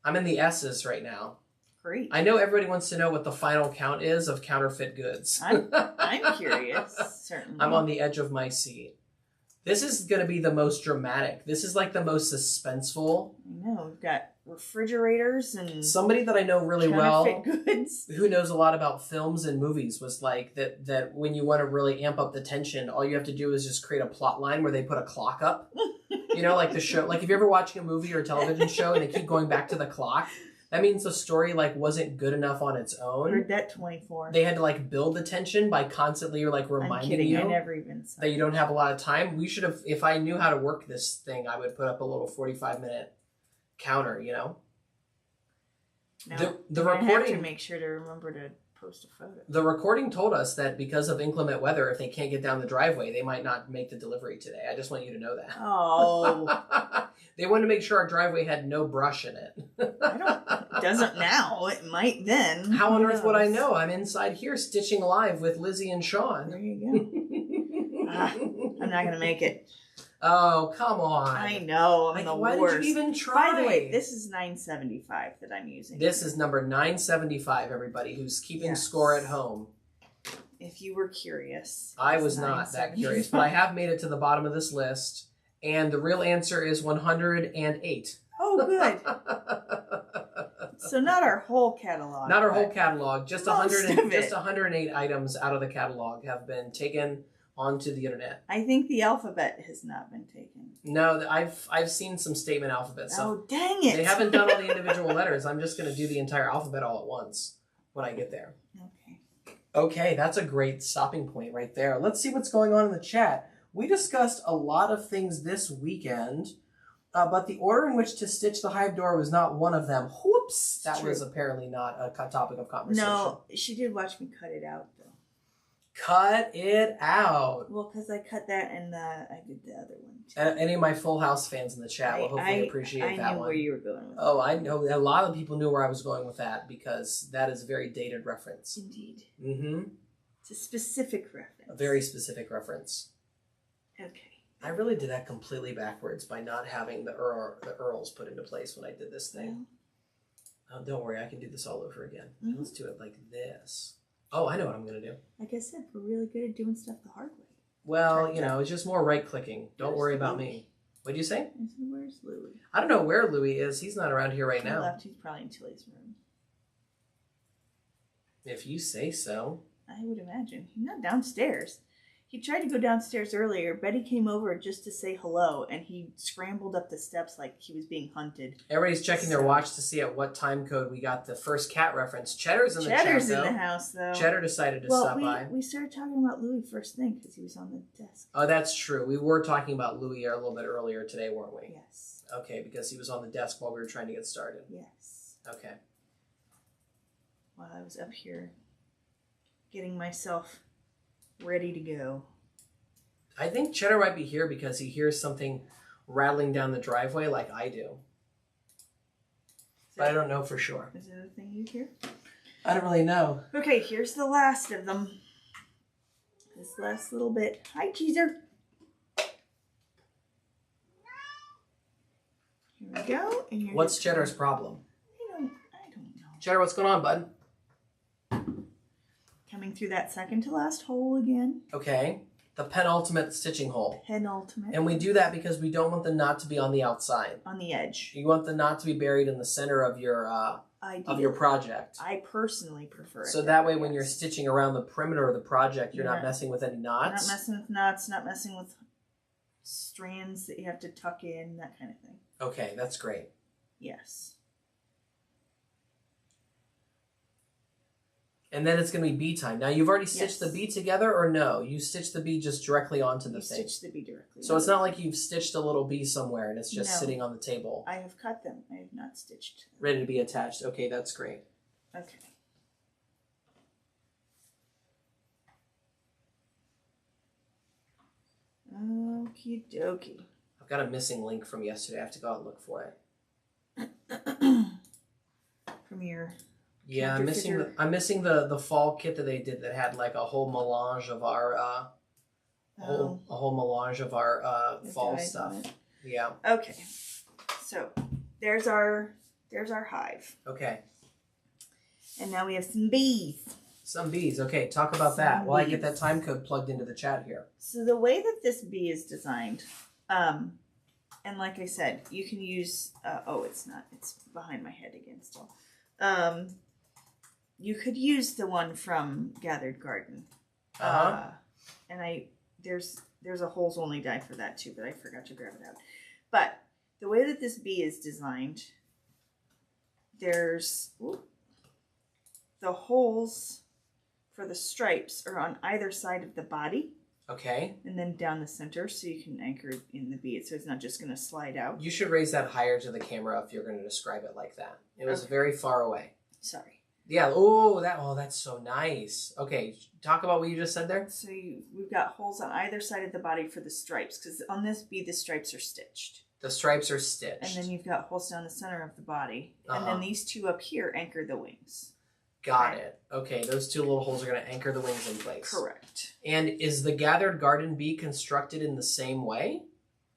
I'm in the S's right now. Great. I know everybody wants to know what the final count is of counterfeit goods. I'm curious. Certainly. I'm on the edge of my seat. This is going to be the most dramatic. This is like the most suspenseful. I know. We've got refrigerators and somebody that I know really well, goods. who knows a lot about films and movies, was like that when you want to really amp up the tension, all you have to do is just create a plot line where they put a clock up. You know, like the show, like if you're ever watching a movie or a television show and they keep going back to the clock, that means the story like wasn't good enough on its own. Heard that 24. They had to like build the tension by constantly like reminding you I never even saw that you don't have a lot of time. We should have, if I knew how to work this thing, I would put up a little 45-minute counter, you know? Now, the I have recording, to make sure to remember to post a photo. The recording told us that because of inclement weather, if they can't get down the driveway, they might not make the delivery today. I just want you to know that. Oh. They wanted to make sure our driveway had no brush in it. It doesn't now. It might then. How on earth would I know? I'm inside here stitching live with Lizzie and Sean. There you go. I'm not going to make it. Oh, come on. I know. I'm the why worst. Did you even try? By the way, this is 975 that I'm using. This is number 975, everybody who's keeping score at home. If you were curious. I was not that curious, but I have made it to the bottom of this list, and the real answer is 108. Oh, good. So not our whole catalog. Not our whole catalog. Just 108 items out of the catalog have been taken onto the internet. I think the alphabet has not been taken. No, I've seen some statement alphabets. So oh, dang it. They haven't done all the individual letters. I'm just going to do the entire alphabet all at once when I get there. Okay. Okay, that's a great stopping point right there. Let's see what's going on in the chat. We discussed a lot of things this weekend, but the order in which to stitch the hive door was not one of them. Whoops! That was apparently not a topic of conversation. No, she did watch me cut it out, though. Cut it out. Well, because I cut that and I did the other one too. Any of my Full House fans in the chat will hopefully appreciate that one. I knew where you were going with that. Oh, I know. A lot of people knew where I was going with that because that is a very dated reference. Indeed. Mm-hmm. It's a specific reference. A very specific reference. Okay. I really did that completely backwards by not having the Earls put into place when I did this thing. Oh, don't worry, I can do this all over again. Mm-hmm. Let's do it like this. Oh, I know what I'm going to do. Like I said, we're really good at doing stuff the hard way. Well, you know, it's just more right-clicking. Don't worry about me. What did you say? I said, where's Louie? I don't know where Louie is. He's not around here right now. Left. He's probably in Tilly's room. If you say so. I would imagine. He's not downstairs. He tried to go downstairs earlier. Betty came over just to say hello, and he scrambled up the steps like he was being hunted. Everybody's checking their watch to see at what time code we got the first cat reference. Cheddar's in the chat, Cheddar's in the house, though. Cheddar decided to stop by. We started talking about Louie first thing because he was on the desk. Oh, that's true. We were talking about Louie a little bit earlier today, weren't we? Yes. Okay, because he was on the desk while we were trying to get started. Yes. Okay. while I was up here getting myself ready to go. I think Cheddar might be here because he hears something rattling down the driveway like I do. But I don't know for sure. Is it a thing you hear? I don't really know. Okay, here's the last of them. This last little bit. Hi, Cheezer. Here we go. And what's Cheddar's problem? I don't know. Cheddar, what's going on, bud? Coming through that second to last hole again. Okay. The penultimate stitching hole. Penultimate. And we do that because we don't want the knot to be on the outside. On the edge. You want the knot to be buried in the center of your project. I personally prefer it. So that way when you're stitching around the perimeter of the project, you're not messing with any knots. Not messing with knots, not messing with strands that you have to tuck in, that kind of thing. Okay, that's great. Yes. And then it's going to be bee time. Now, you've already stitched the bee together, or no? You stitched the bee just directly onto the thing? Stitched the bee directly. So it's not like you've stitched a little bee somewhere and it's just sitting on the table. I have cut them. I have not stitched them. Ready to be attached. Okay, that's great. Okay. Okie dokie. I've got a missing link from yesterday. I have to go out and look for it. From your... Yeah, I'm missing the fall kit that they did that had like a whole melange of our a whole melange of our fall stuff. Yeah. Okay. So there's our hive. Okay. And now we have some bees. Some bees. Okay, talk about that while I get that time code plugged into the chat here. So the way that this bee is designed, and like I said, you can use it's not. It's behind my head again still. You could use the one from Gathered Garden. And there's a holes only die for that too, but I forgot to grab it out. But the way that this bee is designed, there's the holes for the stripes are on either side of the body. Okay. And then down the center so you can anchor in the bead so it's not just going to slide out. You should raise that higher to the camera if you're going to describe it like that. It was very far away. Sorry. Yeah. That's so nice. Okay. Talk about what you just said there. So we've got holes on either side of the body for the stripes because on this bead the stripes are stitched. The stripes are stitched. And then you've got holes down the center of the body. And then these two up here anchor the wings. Got it. Okay, those two little holes are going to anchor the wings in place. Correct. And is the Gathered Garden bee constructed in the same way?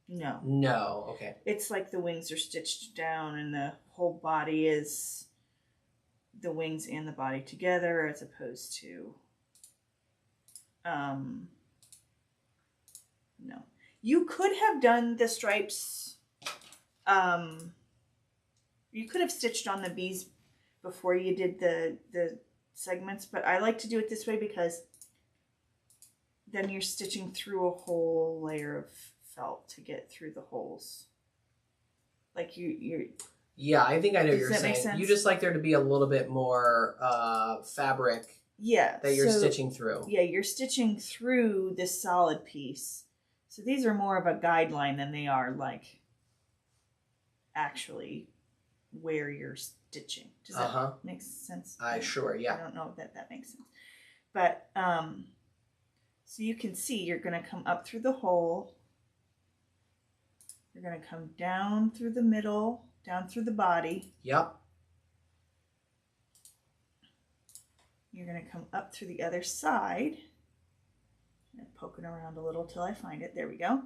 No. No, okay. It's like the wings are stitched down and the whole body is the wings and the body together as opposed to... No. You could have done the stripes... you could have stitched on the bees before you did the segments, but I like to do it this way because then you're stitching through a whole layer of felt to get through the holes. Like you're... Yeah, I think I know what you're saying. Make sense? You just like there to be a little bit more fabric that you're stitching through. Yeah, you're stitching through this solid piece. So these are more of a guideline than they are like actually where you're stitching. Does that make sense? Sure, yeah. I don't know if that makes sense. But, so you can see you're going to come up through the hole. You're going to come down through the middle, down through the body. Yep. You're going to come up through the other side. I'm poking around a little till I find it. There we go.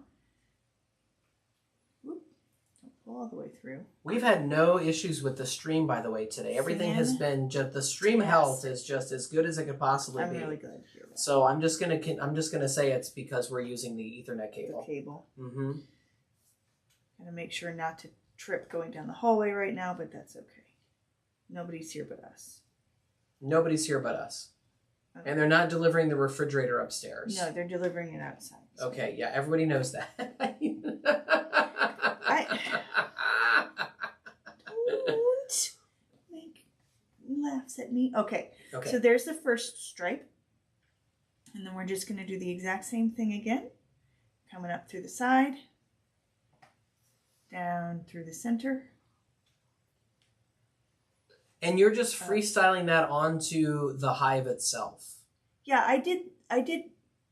All the way through. We've had no issues with the stream, by the way, today. Everything has been just the stream health is just as good as it could possibly be. I'm really good here. So I'm just gonna say it's because we're using the Ethernet cable. The cable. Mm-hmm. Gotta make sure not to trip going down the hallway right now, but that's okay. Nobody's here but us. Nobody's here but us. Okay. And they're not delivering the refrigerator upstairs. No, they're delivering it outside. So. Okay, yeah, everybody knows that. Don't make laughs at me. Okay, so there's the first stripe. And then we're just going to do the exact same thing again. Coming up through the side. Down through the center. And you're just freestyling that onto the hive itself. Yeah, I did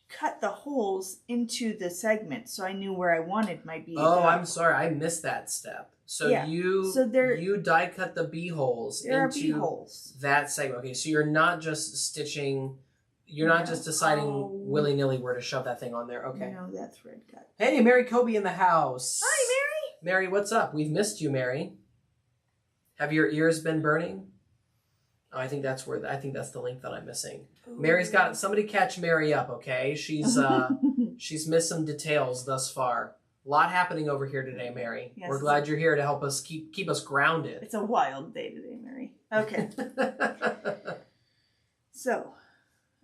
cut the holes into the segment so I knew where I wanted my bee to go. I'm sorry, I missed that step. So yeah. you die cut the bee holes into bee holes. That segment. Okay, so you're not just stitching, you're not just deciding willy-nilly where to shove that thing on there. Okay. No, that thread cut. Hey, Mary Kobe in the house. Hi, Mary. Mary, what's up? We've missed you, Mary. Have your ears been burning? Oh, I think that's the link that I'm missing. Ooh. Mary's got somebody catch Mary up, okay? She's she's missed some details thus far. A lot happening over here today, Mary. Yes, we're glad you're here to help us keep us grounded. It's a wild day today, Mary. Okay. So,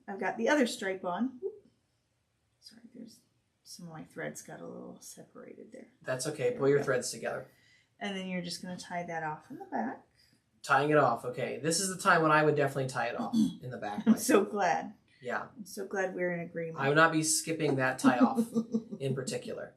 I've got the other stripe on. Sorry, there's some of my threads got a little separated there. That's okay. Pull your threads together. And then you're just going to tie that off in the back. Tying it off, okay. This is the time when I would definitely tie it off in the back. I'm so glad. Yeah. I'm so glad we're in agreement. I would not be skipping that tie off in particular.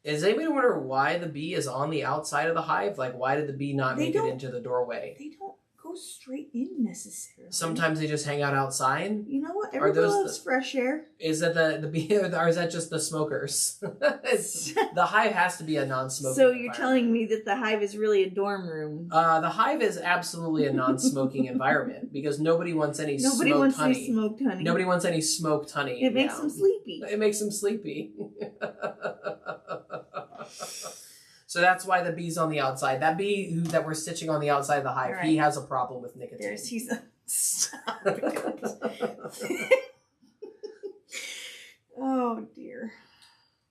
Is anybody wondering why the bee is on the outside of the hive? Like, why did the bee not make it into the doorway? They don't go straight in necessarily. Sometimes they just hang out outside. You know what? Everybody loves fresh air. Is that the bee, or is that just the smokers? The hive has to be a non-smoking So you're telling me that the hive is really a dorm room? The hive is absolutely a non-smoking environment because nobody wants any smoked honey. Nobody wants any smoked honey. It makes them sleepy. It makes them sleepy. So that's why the bee's on the outside. That bee that we're stitching on the outside of the hive, he has a problem with nicotine. Stop it. Oh dear.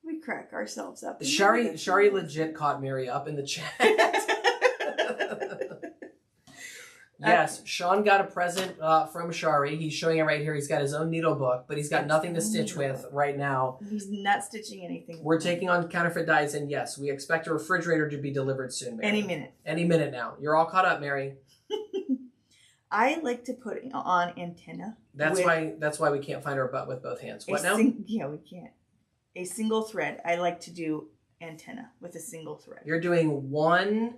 We crack ourselves up. Shari legit caught Mary up in the chat. Yes, Sean got a present from Shari. He's showing it right here. He's got his own needle book, but he's got nothing to stitch with right now. He's not stitching anything. We're taking on counterfeit dies, and yes, we expect a refrigerator to be delivered soon, Mary. Any minute. Any minute now. You're all caught up, Mary. I like to put on antenna. That's why we can't find our butt with both hands. What now? Yeah, we can't. A single thread. I like to do antenna with a single thread. You're doing one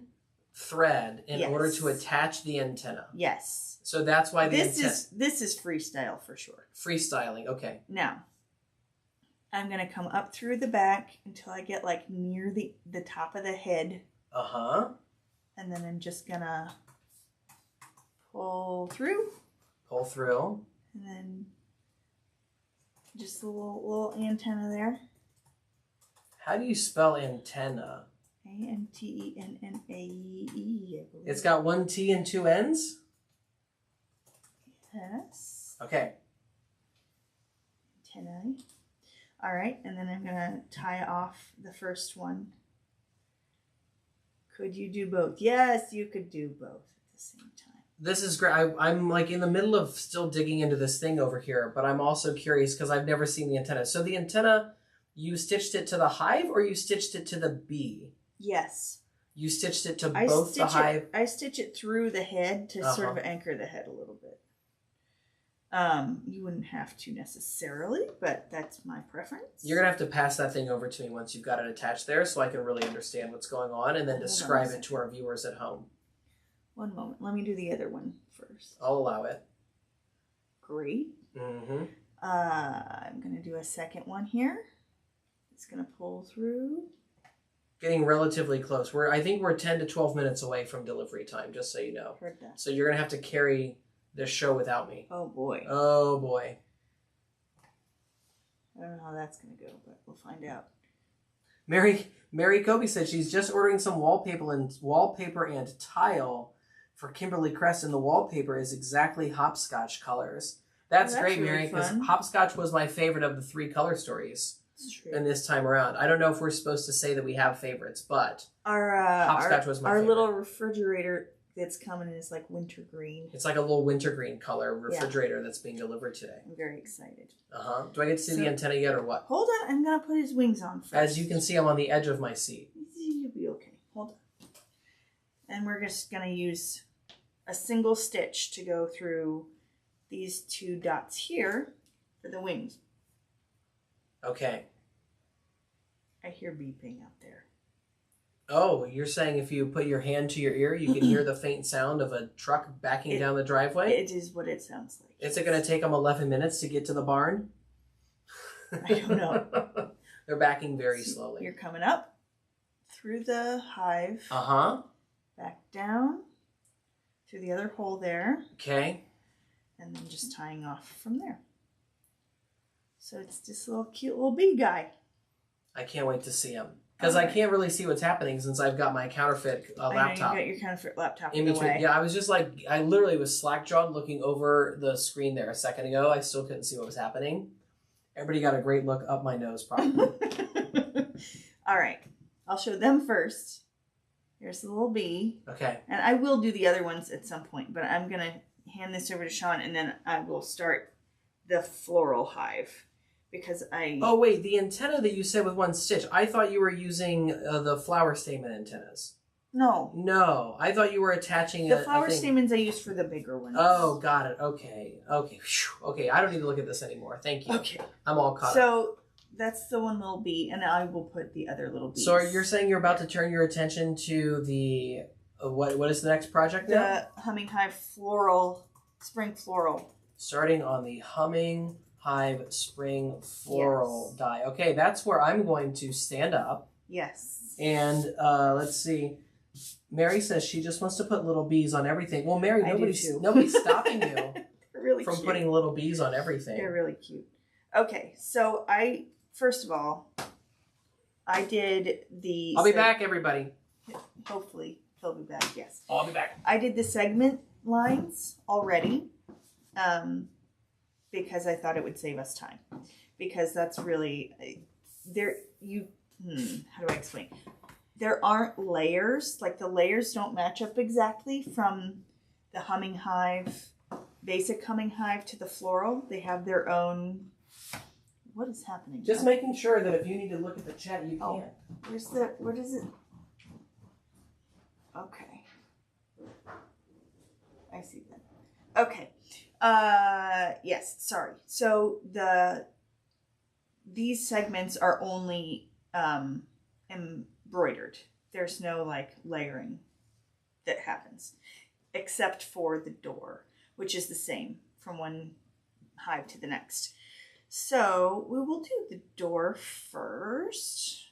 thread in order to attach the antenna. Yes. So that's why this is freestyle for sure. Freestyling, okay. Now, I'm gonna come up through the back until I get like near the top of the head. Uh-huh. And then I'm just gonna pull through. Pull through. And then just a little antenna there. How do you spell antenna? A-N-T-E-N-N-A-E. It's got one T and two N's? Yes. Okay. Antennae. All right, and then I'm going to tie off the first one. Could you do both? Yes, you could do both at the same time. This is great. I'm like in the middle of still digging into this thing over here, but I'm also curious because I've never seen the antenna. So the antenna, you stitched it to the hive or you stitched it to the bee? Yes. You stitched it to both the hive? I stitch it through the head to sort of anchor the head a little bit. You wouldn't have to necessarily, but that's my preference. You're going to have to pass that thing over to me once you've got it attached there so I can really understand what's going on and then describe it to our viewers at home. One moment. Let me do the other one first. I'll allow it. Great. Mm-hmm. I'm going to do a second one here. It's going to pull through. Getting relatively close. I think we're 10 to 12 minutes away from delivery time, just so you know. Heard that. So you're going to have to carry this show without me. Oh, boy. Oh, boy. I don't know how that's going to go, but we'll find out. Mary Kobe said she's just ordering some wallpaper and tile for Kimberly Crest, and the wallpaper is exactly hopscotch colors. That's great, really Mary, because hopscotch was my favorite of the 3 color stories. And this time around, I don't know if we're supposed to say that we have favorites, but hopscotch was my favorite. Our little refrigerator that's coming is like wintergreen. It's like a little wintergreen color refrigerator that's being delivered today. I'm very excited. Do I get to see the antenna yet or what? Hold on, I'm gonna put his wings on first. As you can see, I'm on the edge of my seat. You'll be okay. Hold on. And we're just gonna use a single stitch to go through these 2 dots here for the wings. Okay. I hear beeping out there. Oh, you're saying if you put your hand to your ear, you can hear the faint sound of a truck backing down the driveway? It is what it sounds like. Is it going to take them 11 minutes to get to the barn? I don't know. They're backing very slowly. You're coming up through the hive. Uh-huh. Back down through the other hole there. Okay. And then just tying off from there. So it's this little cute little bee guy. I can't wait to see him. Because I can't really see what's happening since I've got my counterfeit laptop. I know, you got your counterfeit laptop in between. Yeah, I was just like, I literally was slack-jawed looking over the screen there a second ago. I still couldn't see what was happening. Everybody got a great look up my nose, probably. All right. I'll show them first. Here's the little bee. Okay. And I will do the other ones at some point, but I'm going to hand this over to Sean, and then I will start the floral hive. Because Oh, wait, the antenna that you said with one stitch, I thought you were using the flower stamen antennas. No. No, I thought you were attaching the flower stamens I use for the bigger ones. Oh, got it. Okay. Okay. Whew. Okay, I don't need to look at this anymore. Thank you. Okay. I'm all caught up. So that's the one little bee, and I will put the other little bees. So you're saying you're about to turn your attention to the, what is the next project now? The Humming Hive Floral, Spring Floral. Starting on the Humming Hive Spring Floral die. Okay, that's where I'm going to stand up. Yes. And let's see. Mary says she just wants to put little bees on everything. Well, Mary, nobody's stopping you really from cute. Putting little bees on everything. They're really cute. Okay, so first of all, I did the... I'll be back, everybody. Hopefully, he'll be back, yes. I'll be back. I did the segment lines already. Because I thought it would save us time. Because that's really, how do I explain? There aren't layers, like the layers don't match up exactly from the Humming Hive, basic Humming Hive to the floral. They have their own, what is happening? Just making sure that if you need to look at the chat, you can. What is it? Okay. I see that. Okay. Yes, sorry. So these segments are only embroidered. There's no like layering that happens, except for the door, which is the same from one hive to the next. So we will do the door first.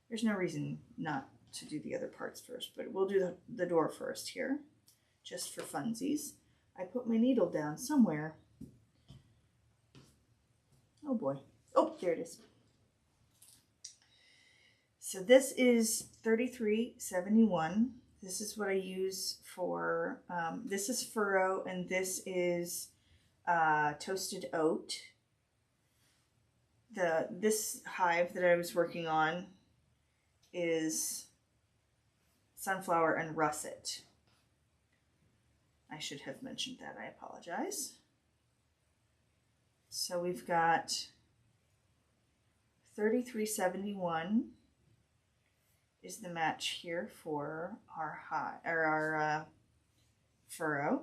There's no reason not to do the other parts first, but we'll do the door first here, just for funsies. I put my needle down somewhere. Oh boy. Oh, there it is. So this is 3371. This is what I use for, this is furrow, and this is toasted oat. This hive that I was working on is sunflower and russet. I should have mentioned that. I apologize. So we've got 3371 is the match here for our furrow.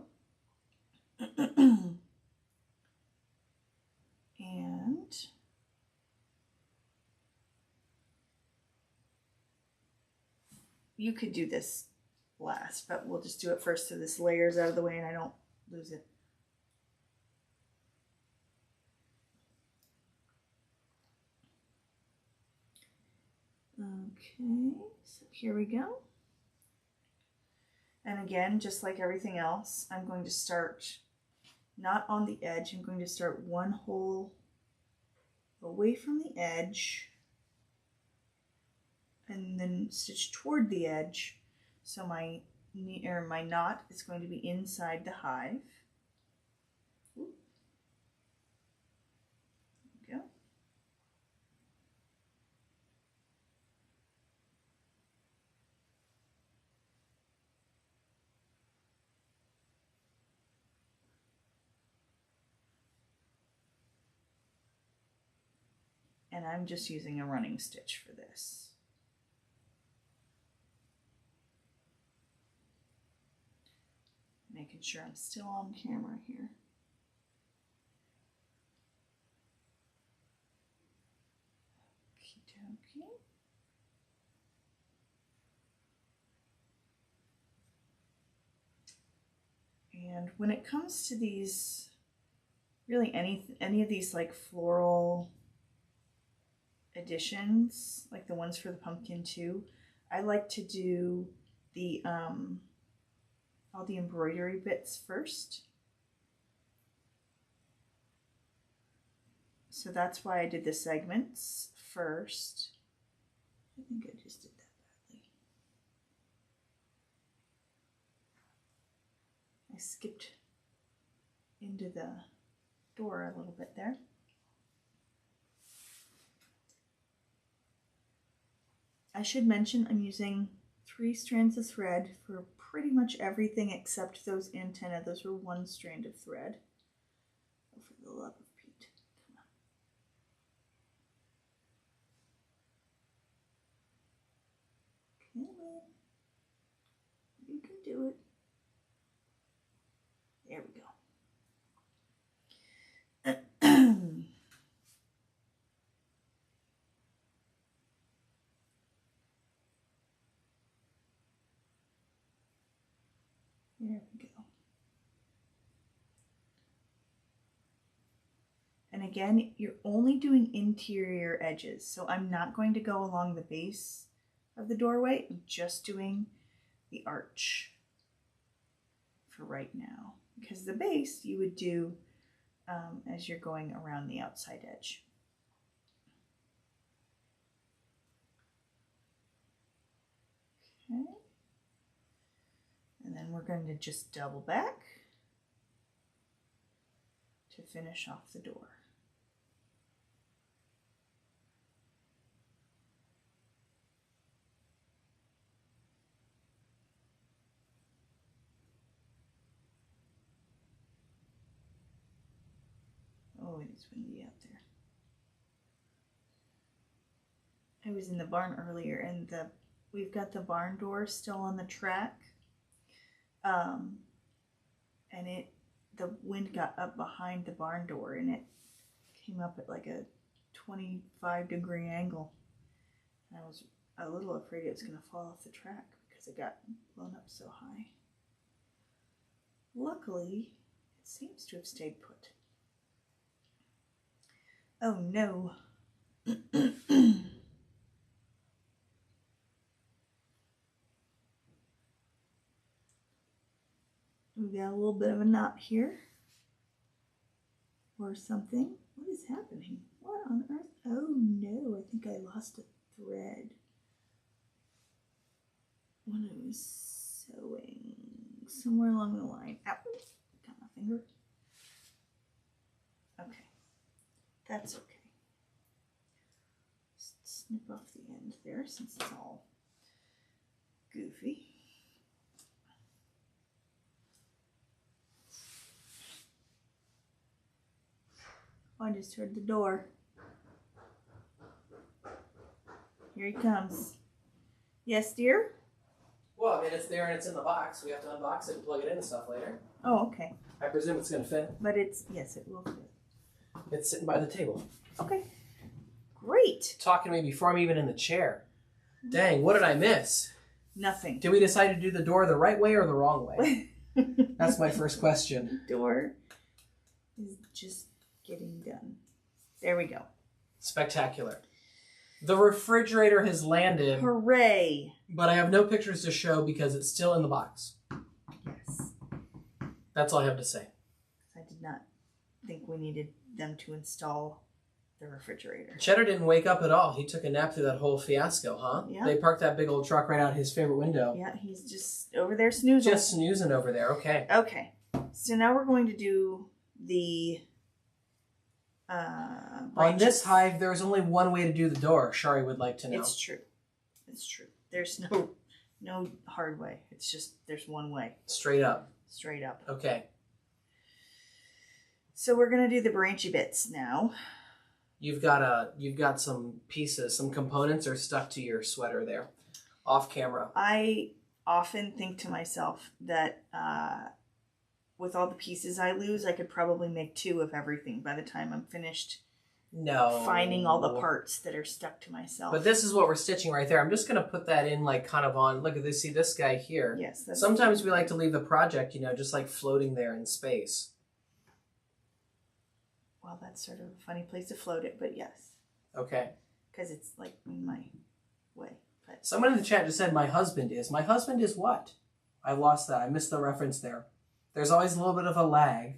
And you could do this last, but we'll just do it first so this layer's out of the way and I don't lose it. Okay, so here we go. And again, just like everything else, I'm going to start not on the edge. I'm going to start one hole away from the edge and then stitch toward the edge. So my knot is going to be inside the hive. There we go. And I'm just using a running stitch for this. Making sure I'm still on camera here. Okie dokie. And when it comes to these, really any of these like floral additions, like the ones for the pumpkin too, I like to do the all the embroidery bits first. So that's why I did the segments first. I think I just did that badly. I skipped into the door a little bit there. I should mention I'm using 3 strands of thread for pretty much everything except those antennae. Those are 1 strand of thread. Oh, for the love of Pete. Come on. You can do it. There we go. There we go. And again, you're only doing interior edges, so I'm not going to go along the base of the doorway. I'm just doing the arch for right now, because the base you would do as you're going around the outside edge. Okay. And then we're going to just double back to finish off the door. Oh, it is windy out there. I was in the barn earlier, and we've got the barn door still on the track. And the wind got up behind the barn door, and it came up at like a 25-degree angle. And I was a little afraid it was going to fall off the track because it got blown up so high. Luckily, it seems to have stayed put. Oh no. We got a little bit of a knot here. Or something. What is happening? What on earth? Oh no, I think I lost a thread when I was sewing. Somewhere along the line. Ow! Got my finger. Okay. That's okay. Just snip off the end there since it's all goofy. Oh, I just heard the door. Here he comes. Yes, dear? Well, I mean, it's there and it's in the box. We have to unbox it and plug it in and stuff later. Oh, okay. I presume it's going to fit. But yes, it will fit. It's sitting by the table. Okay. Great. Talking to me before I'm even in the chair. Dang, what did I miss? Nothing. Did we decide to do the door the right way or the wrong way? That's my first question. The door is just getting done. There we go. Spectacular. The refrigerator has landed. Hooray. But I have no pictures to show because it's still in the box. Yes. That's all I have to say. I did not think we needed them to install the refrigerator. Cheddar didn't wake up at all. He took a nap through that whole fiasco, huh? Yeah. They parked that big old truck right out his favorite window. Yeah, he's just over there snoozing. Just snoozing over there. Okay. Okay. So now we're going to do the on this hive, there's only one way to do the door. Shari would like to know. It's true. It's true. There's no hard way. It's just there's one way. Straight up. Straight up. Okay. So we're gonna do the branchy bits now. You've got some pieces, some components are stuck to your sweater there, off camera. I often think to myself that with all the pieces I lose, I could probably make 2 of everything by the time I'm finished No. finding all the parts that are stuck to myself. But this is what we're stitching right there. I'm just going to put that in like kind of on, look at this, see this guy here? Yes. Sometimes we like to leave the project, you know, just like floating there in space. Well, that's sort of a funny place to float it, but yes. Okay. Because it's like in my way. But... Someone in the chat just said, my husband is. My husband is what? I lost that. I missed the reference there. There's always a little bit of a lag.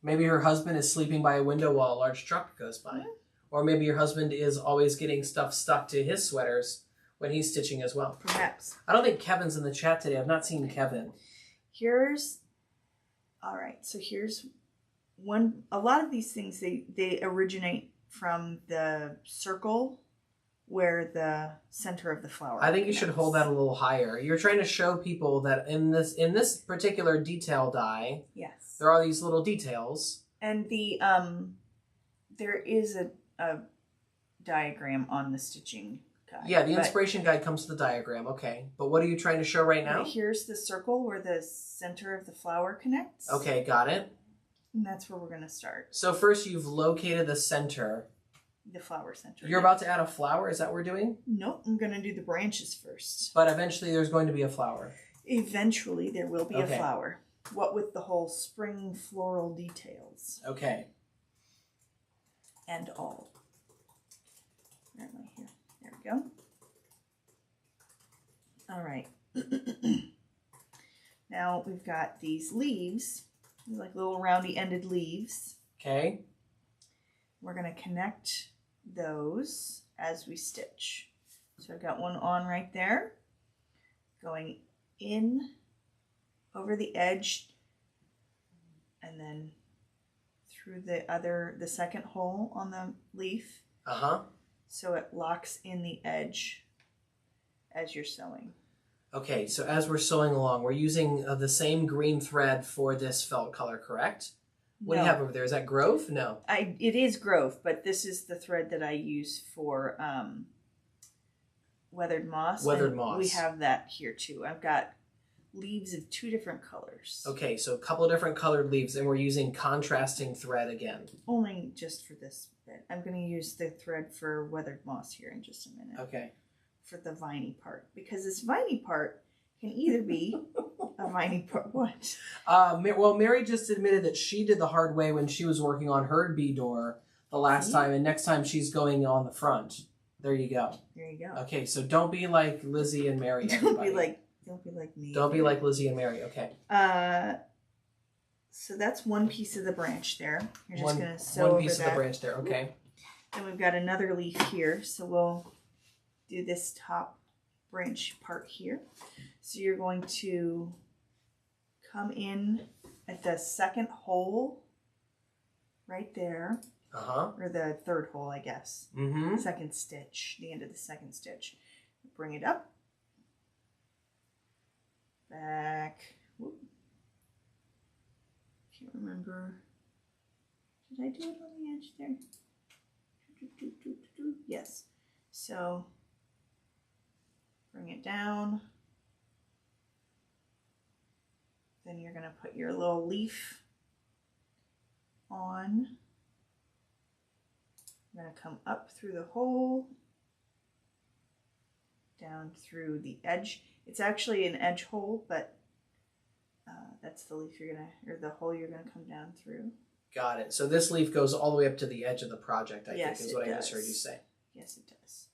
Maybe her husband is sleeping by a window while a large truck goes by. Or maybe your husband is always getting stuff stuck to his sweaters when he's stitching as well. Perhaps. I don't think Kevin's in the chat today. I've not seen Kevin. All right, so here's one. A lot of these things, they originate from the circle where the center of the flower I think you should hold that a little higher. You're trying to show people that in this particular detail die, yes, there are these little details. And the there is a diagram on the stitching guide. Yeah, the inspiration guide comes to the diagram. Okay, but what are you trying to show right now? Here's the circle where the center of the flower connects. Okay, got it. And that's where we're going to start. So first you've located the center. The flower center. You're about to add a flower? Is that what we're doing? Nope, I'm going to do the branches first. But eventually there's going to be a flower. Eventually there will be a flower. What with the whole spring floral details. Okay. And all. Right here. There we go. All right. Now we've got these leaves, like little roundy ended leaves. Okay. We're going to connect those as we stitch. So I've got one on right there, going in over the edge and then through the second hole on the leaf. So it locks in the edge as you're sewing. Okay, so as we're sewing along, we're using the same green thread for this felt color, correct? What do you have over there? Is that Grove? No. It is Grove, but this is the thread that I use for weathered moss. Weathered moss. We have that here too. I've got leaves of 2 different colors. Okay, so a couple of different colored leaves, and we're using contrasting thread again. Only just for this bit. I'm going to use the thread for weathered moss here in just a minute. Okay. For the viney part, because this viney part can either be a viney part. What? Well, Mary just admitted that she did the hard way when she was working on her bee door the last time, and next time she's going on the front. There you go. There you go. Okay, so don't be like Lizzie and Mary. Don't be like me. Don't be like Lizzie and Mary. Okay. So that's one piece of the branch there. You're just going to sew over one piece of the branch there. Okay. And we've got another leaf here, so we'll do this top branch part here. So you're going to come in at the second hole right there. Or the third hole, I guess. Second stitch, the end of the second stitch. Bring it up. Back. Whoop. Can't remember. Did I do it on the edge there? Yes. So bring it down. Then you're going to put your little leaf on. You're going to come up through the hole, down through the edge. It's actually an edge hole, but that's the leaf you're going to, or the hole you're going to come down through. Got it. So this leaf goes all the way up to the edge of the project, I think, is what I just heard you say. Yes, it does.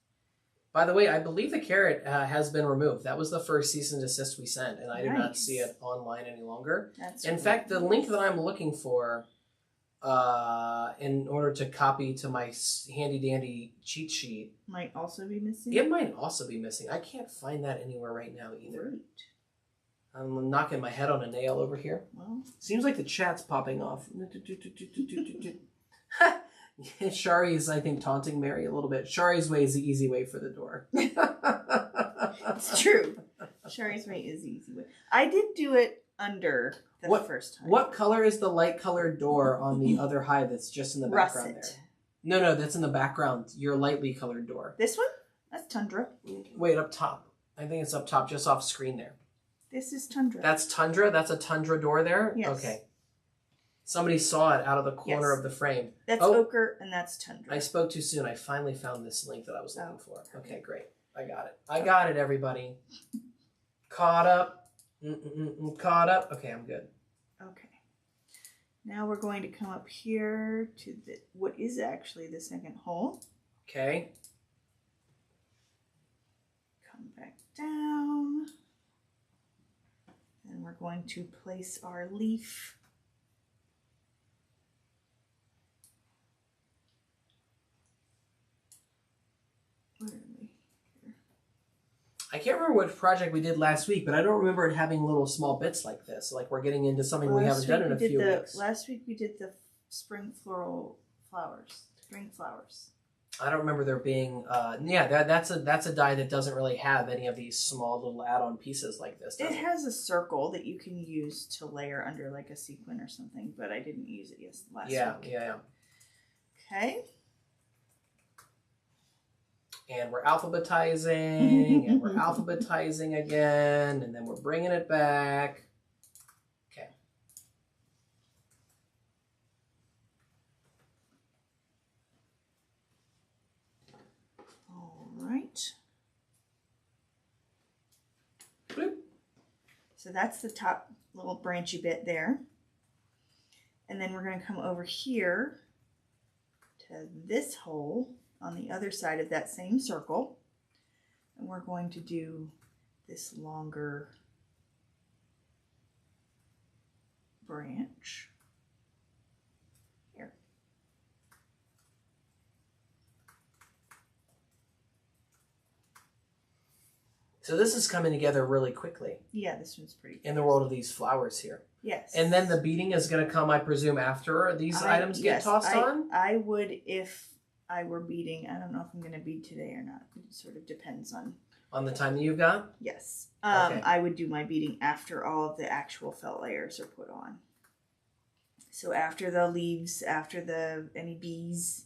By the way, I believe the carrot has been removed. That was the first cease and desist we sent, and I do not see it online any longer. In fact, the link that I'm looking for in order to copy to my handy-dandy cheat sheet might also be missing? It might also be missing. I can't find that anywhere right now either. Great. I'm knocking my head on a nail over here. Well, seems like the chat's popping off. Shari is, I think, taunting Mary a little bit. Shari's way is the easy way for the door. It's true. Shari's way is the easy way. I did do it under the first time. What color is the light colored door on the other hive that's just in the background there? No, that's in the background. Your lightly colored door. This one? That's Tundra. Wait, up top. I think it's up top, just off screen there. This is Tundra. That's Tundra? That's a Tundra door there? Yes. Okay. Somebody saw it out of the corner Yes. of the frame. That's ochre and that's tundra. I spoke too soon. I finally found this link that I was looking for. Perfect. Okay, great. I got it. I got it, everybody. Caught up. Caught up. Okay, I'm good. Okay. Now we're going to come up here to what is actually the second hole. Okay. Come back down. And we're going to place our leaf. Where are we? Here. I can't remember what project we did last week, but I don't remember it having little small bits like this. Like we're getting into something we haven't done in a few weeks. Last week we did the spring floral flowers. Spring flowers. I don't remember there being, that's a die that doesn't really have any of these small little add-on pieces like this. It has a circle that you can use to layer under like a sequin or something, but I didn't use it last week. Yeah. Okay. And we're alphabetizing, and we're alphabetizing again, and then we're bringing it back. Okay. All right. Bloop. So that's the top little branchy bit there. And then we're going to come over here to this hole on the other side of that same circle, and we're going to do this longer branch here. So this is coming together really quickly. Yeah, this one's pretty in the world of these flowers here. Yes. And then the beading is going to come, I presume, after these items get tossed on? I would if I were beading. I don't know if I'm going to bead today or not. It sort of depends on the time that you've got? Yes. Okay. I would do my beading after all of the actual felt layers are put on. So after the leaves, after any bees,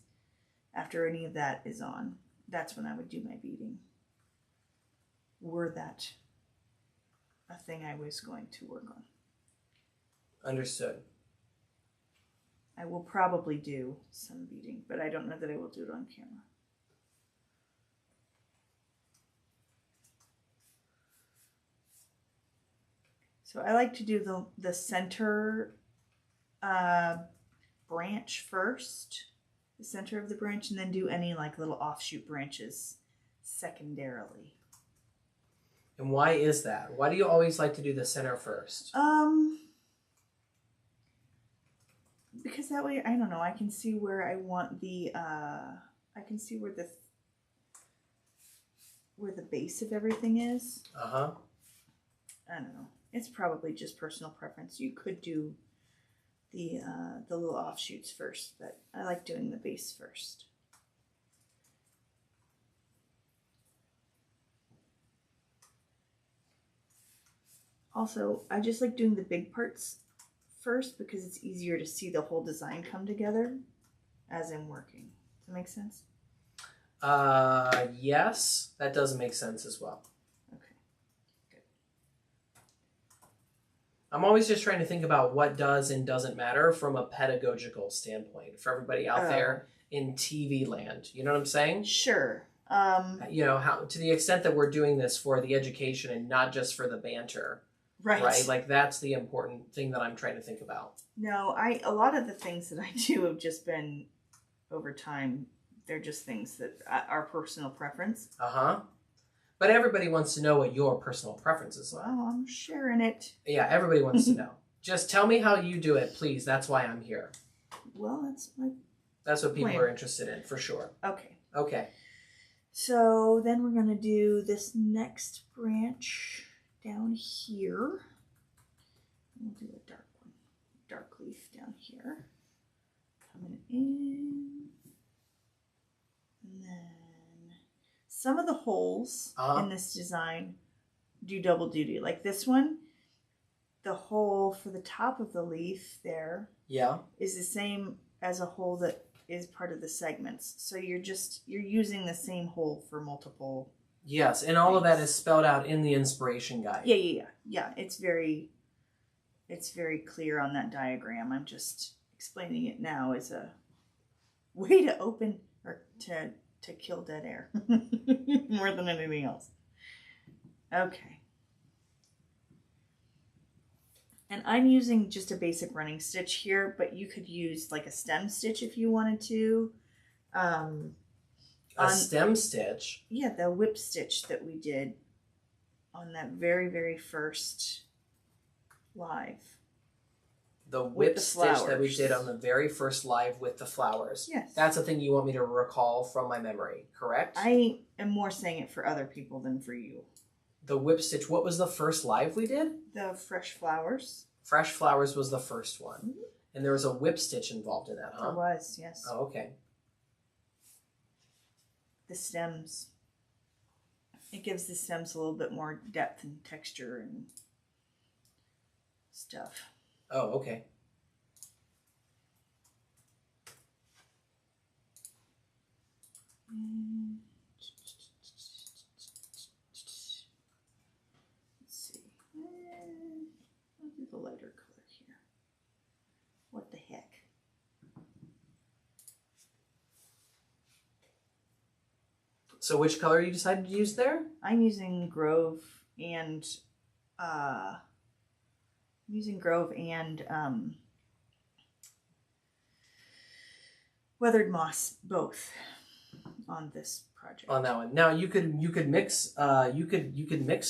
after any of that is on, that's when I would do my beading. Were that a thing I was going to work on. Understood. I will probably do some beading, but I don't know that I will do it on camera. So I like to do the center branch first, the center of the branch, and then do any like little offshoot branches secondarily. And why is that? Why do you always like to do the center first? Because that way, I don't know, I can see where I want the, I can see where the base of everything is. Uh-huh. I don't know. It's probably just personal preference. You could do the little offshoots first, but I like doing the base first. Also, I just like doing the big parts first because it's easier to see the whole design come together as I'm working. Does that make sense? Yes, that does make sense as well. Okay, good. I'm always just trying to think about what does and doesn't matter from a pedagogical standpoint for everybody out there in TV land. You know what I'm saying? Sure. You know, how to the extent that we're doing this for the education and not just for the banter. Right? Like that's the important thing that I'm trying to think about. No, a lot of the things that I do have just been over time. They're just things that are personal preference. Uh-huh. But everybody wants to know what your personal preferences are. Well, I'm sharing it. Yeah, everybody wants to know. Just tell me how you do it, please. That's why I'm here. Well, that's what people are interested in, for sure. Okay. Okay. So then we're going to do this next branch down here. We'll do a dark one. Dark leaf down here. Coming in. And then some of the holes in this design do double duty. Like this one, the hole for the top of the leaf there is the same as a hole that is part of the segments. So you're using the same hole for multiple. Yes, and all of that is spelled out in the inspiration guide. Yeah. It's very it's very clear on that diagram. I'm just explaining it now as a way to open or to kill dead air more than anything else. Okay. And I'm using just a basic running stitch here, but you could use like a stem stitch if you wanted to. A stem stitch? Yeah, the whip stitch that we did on that very, very first live. The whip stitch that we did on the very first live with the flowers. Yes. That's a thing you want me to recall from my memory, correct? I am more saying it for other people than for you. The whip stitch, what was the first live we did? The fresh flowers. Fresh flowers was the first one. Mm-hmm. And there was a whip stitch involved in that, huh? There was, yes. Oh, okay. The stems. It gives the stems a little bit more depth and texture and stuff. Oh, okay. Let's see. I'll do the lighter color here. What the heck? So which color you decided to use there? I'm using Grove and Weathered Moss, both on this project. On that one. Now you could mix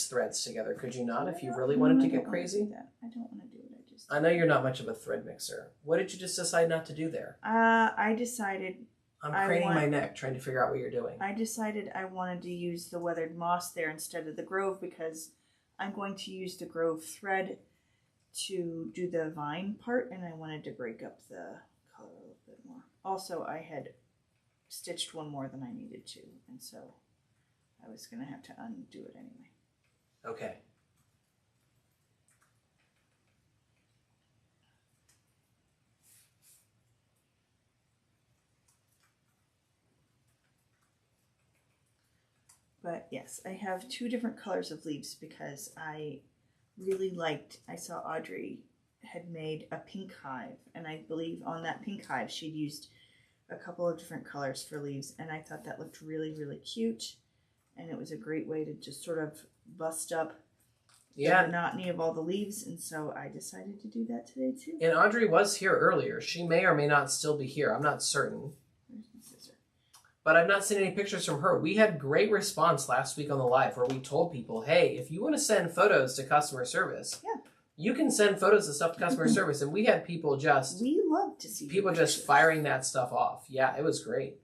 threads together, could you not? If you really wanted to get crazy. I don't want to do it. I know you're not much of a thread mixer. What did you just decide not to do there? I decided. I'm craning my neck trying to figure out what you're doing. I decided I wanted to use the Weathered Moss there instead of the Grove because I'm going to use the Grove thread to do the vine part, and I wanted to break up the color a little bit more. Also, I had stitched one more than I needed to, and so I was going to have to undo it anyway. Okay. But yes, I have two different colors of leaves because I really liked, I saw Audrey had made a pink hive, and I believe on that pink hive she'd used a couple of different colors for leaves, and I thought that looked really, really cute, and it was a great way to just sort of bust up the monotony of all the leaves, and so I decided to do that today too. And Audrey was here earlier. She may or may not still be here. I'm not certain. But I've not seen any pictures from her. We had great response last week on the live where we told people, hey, if you want to send photos to customer service, you can send photos of stuff to customer service. And we had people just... We love to see people just firing that stuff off. Yeah, it was great.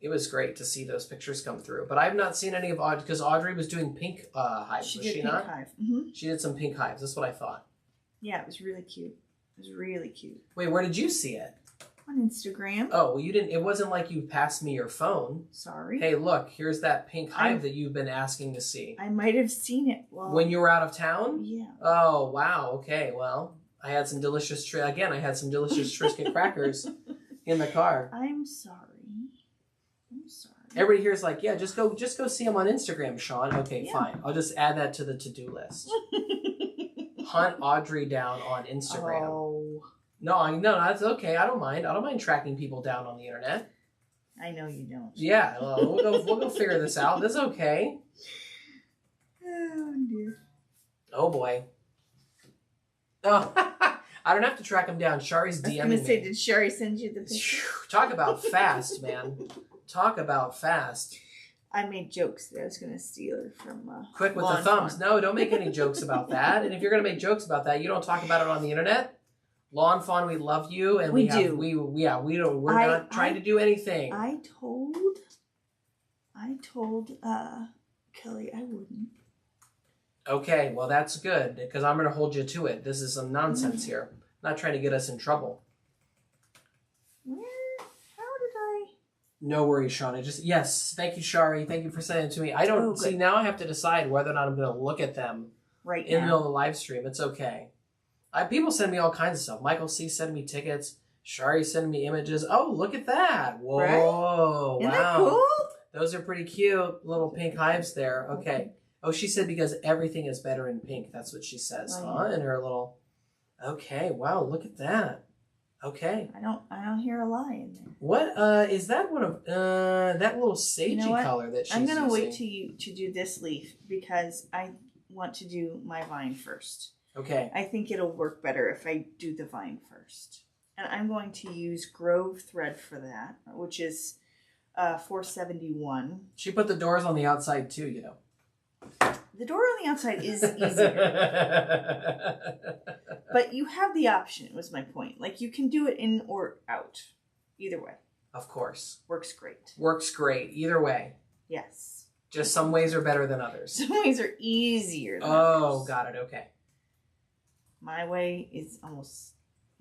It was great to see those pictures come through. But I've not seen any of Audrey, because Audrey was doing pink hives, was she not? Hive. Mm-hmm. She did some pink hives. That's what I thought. Yeah, it was really cute. It was really cute. Wait, where did you see it? On Instagram. Oh, well, you didn't. It wasn't like you passed me your phone. Sorry. Hey, look, here's that pink hive that you've been asking to see. I might have seen it. When you were out of town? Yeah. Oh, wow. Okay, well, I had some delicious Triscuit crackers in the car. I'm sorry. Everybody here is like, yeah, just go see him on Instagram, Sean. Okay, fine. I'll just add that to the to-do list. Hunt Audrey down on Instagram. Oh. No, that's okay. I don't mind. I don't mind tracking people down on the internet. I know you don't. Yeah, well, we'll go figure this out. This is okay. Oh dear. Oh boy. Oh, I don't have to track him down. Shari's DMing me. I was gonna say, did Shari send you the picture? Talk about fast, man. Talk about fast. I made jokes that I was gonna steal her from. Quick with the thumbs. No, don't make any jokes about that. And if you're gonna make jokes about that, you don't talk about it on the internet. Lawn Fawn, we love you, and we're not trying to do anything. I told Kelly I wouldn't. Okay, well that's good, because I'm going to hold you to it. This is some nonsense here. I'm not trying to get us in trouble. How did I? No worries, Sean. Yes, thank you, Shari. Thank you for sending it to me. I don't see, now I have to decide whether or not I'm going to look at them right in the middle of the live stream. It's okay. People send me all kinds of stuff. Michael C. sending me tickets. Shari sending me images. Oh, look at that. Whoa. Right? Wow. Isn't that cool? Those are pretty cute little pink hives there. Okay. Oh, she said because everything is better in pink. That's what she says, huh? In her little Okay, wow, look at that. Okay. I don't hear a lie in there. What is that one of that little sagey color that she's using? I'm gonna wait to do this leaf because I want to do my vine first. Okay. I think it'll work better if I do the vine first. And I'm going to use Grove thread for that, which is 471. She put the doors on the outside too, you know. The door on the outside is easier. But you have the option, was my point. Like, you can do it in or out. Either way. Of course. Works great. Works great. Either way. Yes. Just some ways are better than others. Some ways are easier than others. Got it. Okay. My way is almost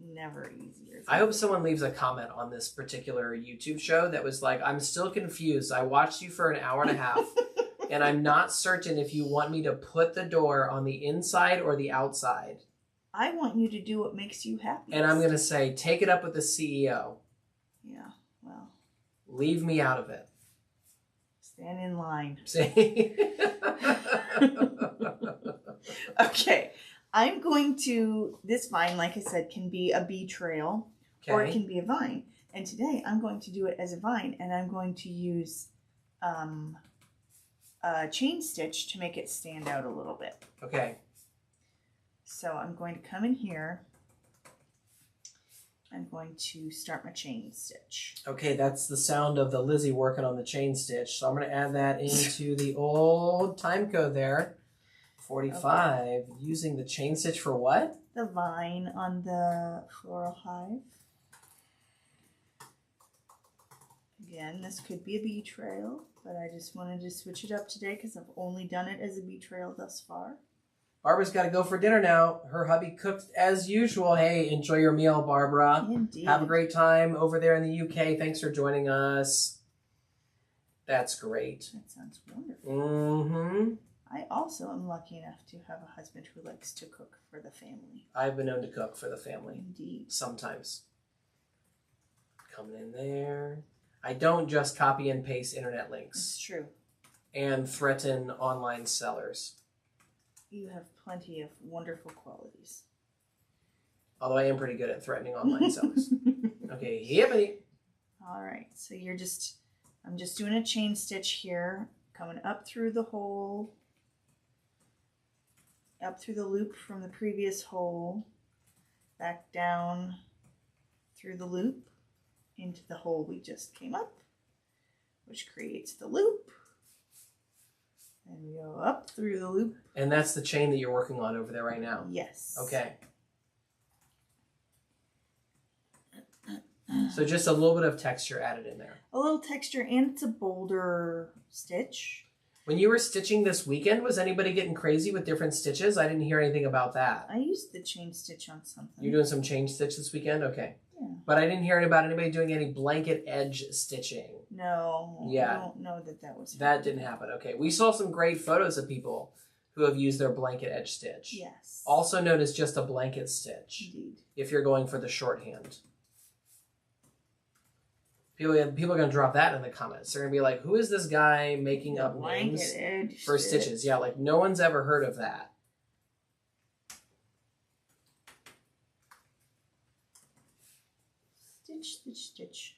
never easier. I hope someone leaves a comment on this particular YouTube show that was like, I'm still confused. I watched you for an hour and a half. And I'm not certain if you want me to put the door on the inside or the outside. I want you to do what makes you happy. And I'm going to say, take it up with the CEO. Yeah, well. Leave me out of it. Stand in line. See? Okay. I'm going to, this vine, like I said, can be a bee trail or it can be a vine. And today I'm going to do it as a vine, and I'm going to use chain stitch to make it stand out a little bit. Okay. So I'm going to come in here. I'm going to start my chain stitch. Okay, that's the sound of the Lizzie working on the chain stitch. So I'm going to add that into the old time code there. 45. Okay. Using the chain stitch for what? The vine on the floral hive. Again, this could be a bee trail, but I just wanted to switch it up today because I've only done it as a bee trail thus far. Barbara's got to go for dinner now. Her hubby cooked as usual. Hey, enjoy your meal, Barbara. Indeed. Have a great time over there in the UK. Thanks for joining us. That's great. That sounds wonderful. Mm-hmm. I also am lucky enough to have a husband who likes to cook for the family. I've been known to cook for the family. Indeed. Sometimes. Coming in there. I don't just copy and paste internet links. It's true. And threaten online sellers. You have plenty of wonderful qualities. Although I am pretty good at threatening online sellers. Okay, hippity. All right, so I'm just doing a chain stitch here, coming up through the hole, up through the loop from the previous hole, back down through the loop into the hole we just came up, which creates the loop. And we go up through the loop. And that's the chain that you're working on over there right now? Yes. Okay. So just a little bit of texture added in there. A little texture, and it's a bolder stitch. When you were stitching this weekend, was anybody getting crazy with different stitches? I didn't hear anything about that. I used the chain stitch on something. You're doing some chain stitch this weekend? Okay. Yeah. But I didn't hear about anybody doing any blanket edge stitching. No. Yeah. I don't know that was happening. That didn't happen. Okay. We saw some great photos of people who have used their blanket edge stitch. Yes. Also known as just a blanket stitch. Indeed. If you're going for the shorthand. People are going to drop that in the comments. They're going to be like, who is this guy making up names for stitches? Yeah, like no one's ever heard of that. Stitch, stitch, stitch.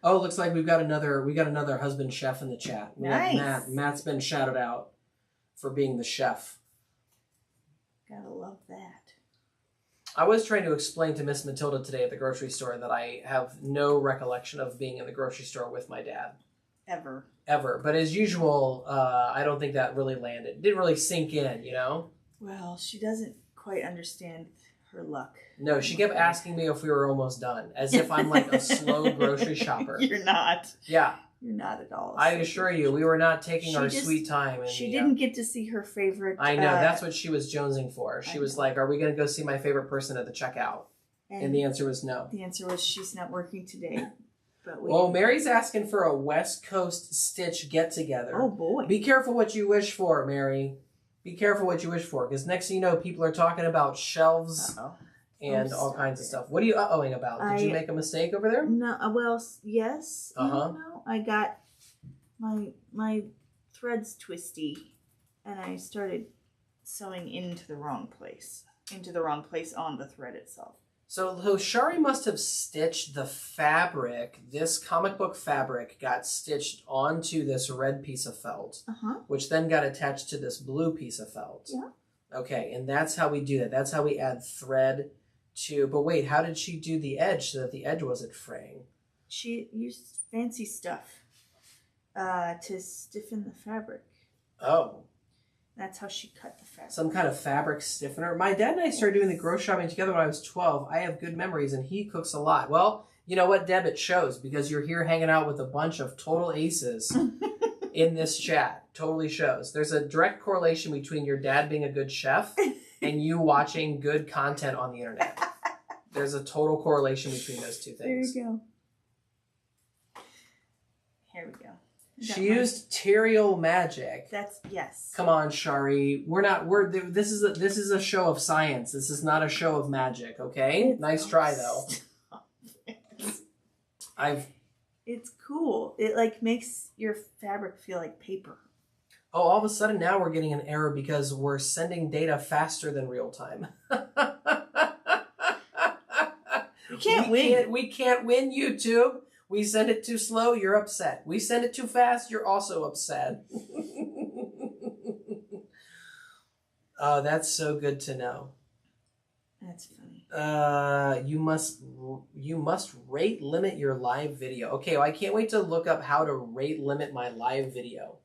Oh, looks like we got another husband chef in the chat. We nice. Matt's been shouted out for being the chef. Gotta love that. I was trying to explain to Miss Matilda today at the grocery store that I have no recollection of being in the grocery store with my dad. Ever. But as usual, I don't think that really landed. It didn't really sink in, you know? Well, she doesn't quite understand her luck. No, she kept asking me if we were almost done, as if I'm like a slow grocery shopper. You're not. Yeah. You're not at all. I assure you, we were not taking our sweet time. She didn't get to see her favorite. I know, that's what she was jonesing for. She was like, are we going to go see my favorite person at the checkout? And the answer was no. The answer was she's not working today. But well, Mary's asking for a West Coast Stitch get-together. Oh, boy. Be careful what you wish for, Mary. Be careful what you wish for, because next thing you know, people are talking about shelves. And all kinds of stuff. What are you uh-ohing about? Did you make a mistake over there? No. Well, yes. No. I got my threads twisty, and I started sewing into the wrong place. into the wrong place on the thread itself. So Shari must have stitched the fabric. This comic book fabric got stitched onto this red piece of felt, which then got attached to this blue piece of felt. Yeah. Okay, and that's how we do that. That's how we add thread to... But wait, how did she do the edge so that the edge wasn't fraying? She used fancy stuff to stiffen the fabric. Oh. That's how she cut the fabric. Some kind of fabric stiffener. My dad and I started doing the grocery shopping together when I was 12. I have good memories, and he cooks a lot. Well, you know what, Deb? It shows, because you're here hanging out with a bunch of total aces in this chat. Totally shows. There's a direct correlation between your dad being a good chef and you watching good content on the internet. There's a total correlation between those two things. There you go. Here we go. She used Terial magic. That's yes. Come on, Shari. This is a show of science. This is not a show of magic, okay? Nice try though. It's cool. It like makes your fabric feel like paper. Oh, all of a sudden now we're getting an error because we're sending data faster than real time. You can't win. We can't win, YouTube. We send it too slow, you're upset. We send it too fast, you're also upset. Oh, that's so good to know. That's funny. You must rate limit your live video. Okay, well, I can't wait to look up how to rate limit my live video.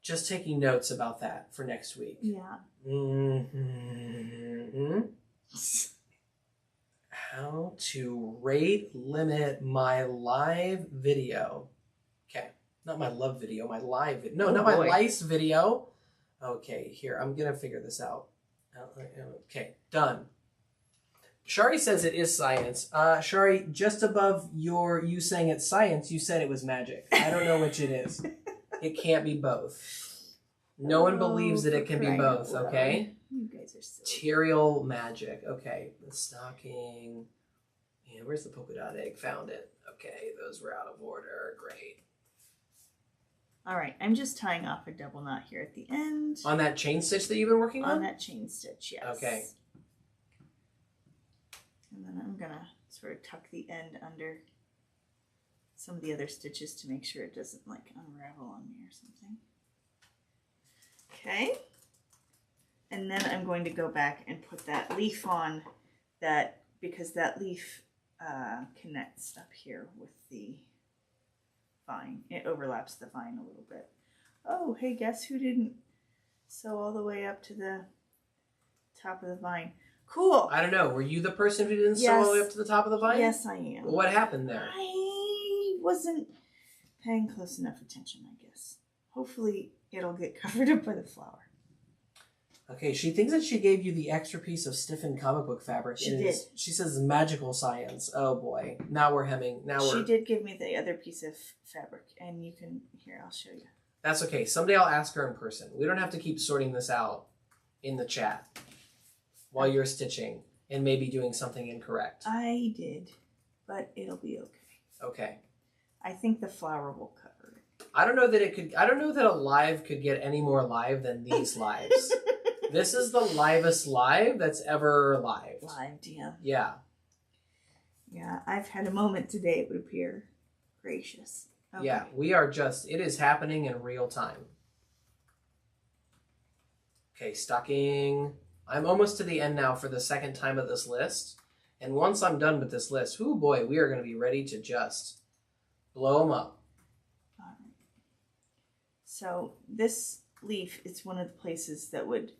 Just taking notes about that for next week. Yeah. How to rate limit my live video. Okay. Not my love video, my live video. No, not my lice video. Okay, here. I'm going to figure this out. Okay, done. Shari says it is science. Shari, just above you saying it's science, you said it was magic. I don't know which it is. It can't be both. No one believes that it can be both, okay? You guys are silly. Terial magic. Okay. The stocking. Yeah, where's the polka dot egg? Found it. Okay, those were out of order. Great. All right, I'm just tying off a double knot here at the end. On that chain stitch that you've been working on? On that chain stitch, yes. Okay. And then I'm gonna sort of tuck the end under some of the other stitches to make sure it doesn't like unravel on me or something. Okay. And then I'm going to go back and put that leaf on that, because that leaf connects up here with the vine. It overlaps the vine a little bit. Oh, hey, guess who didn't sew all the way up to the top of the vine? Cool. I don't know. Were you the person who didn't sew all the way up to the top of the vine? Yes, I am. What happened there? I wasn't paying close enough attention, I guess. Hopefully it'll get covered up by the flower. Okay, she thinks that she gave you the extra piece of stiffened comic book fabric. She did. She says magical science. Oh boy. Now we're hemming. She did give me the other piece of fabric, and you can... Here, I'll show you. That's okay. Someday I'll ask her in person. We don't have to keep sorting this out in the chat while you're stitching and maybe doing something incorrect. I did, but it'll be okay. Okay. I think the flower will cover it. I don't know that it could... I don't know that a live could get any more live than these lives. This is the livest live that's ever lived. Lived, yeah. Yeah. Yeah, I've had a moment today, it would appear. Gracious. Okay. Yeah, we are just... It is happening in real time. Okay, stocking. I'm almost to the end now for the second time of this list. And once I'm done with this list, oh boy, we are going to be ready to just blow them up. All right. So this leaf is one of the places that would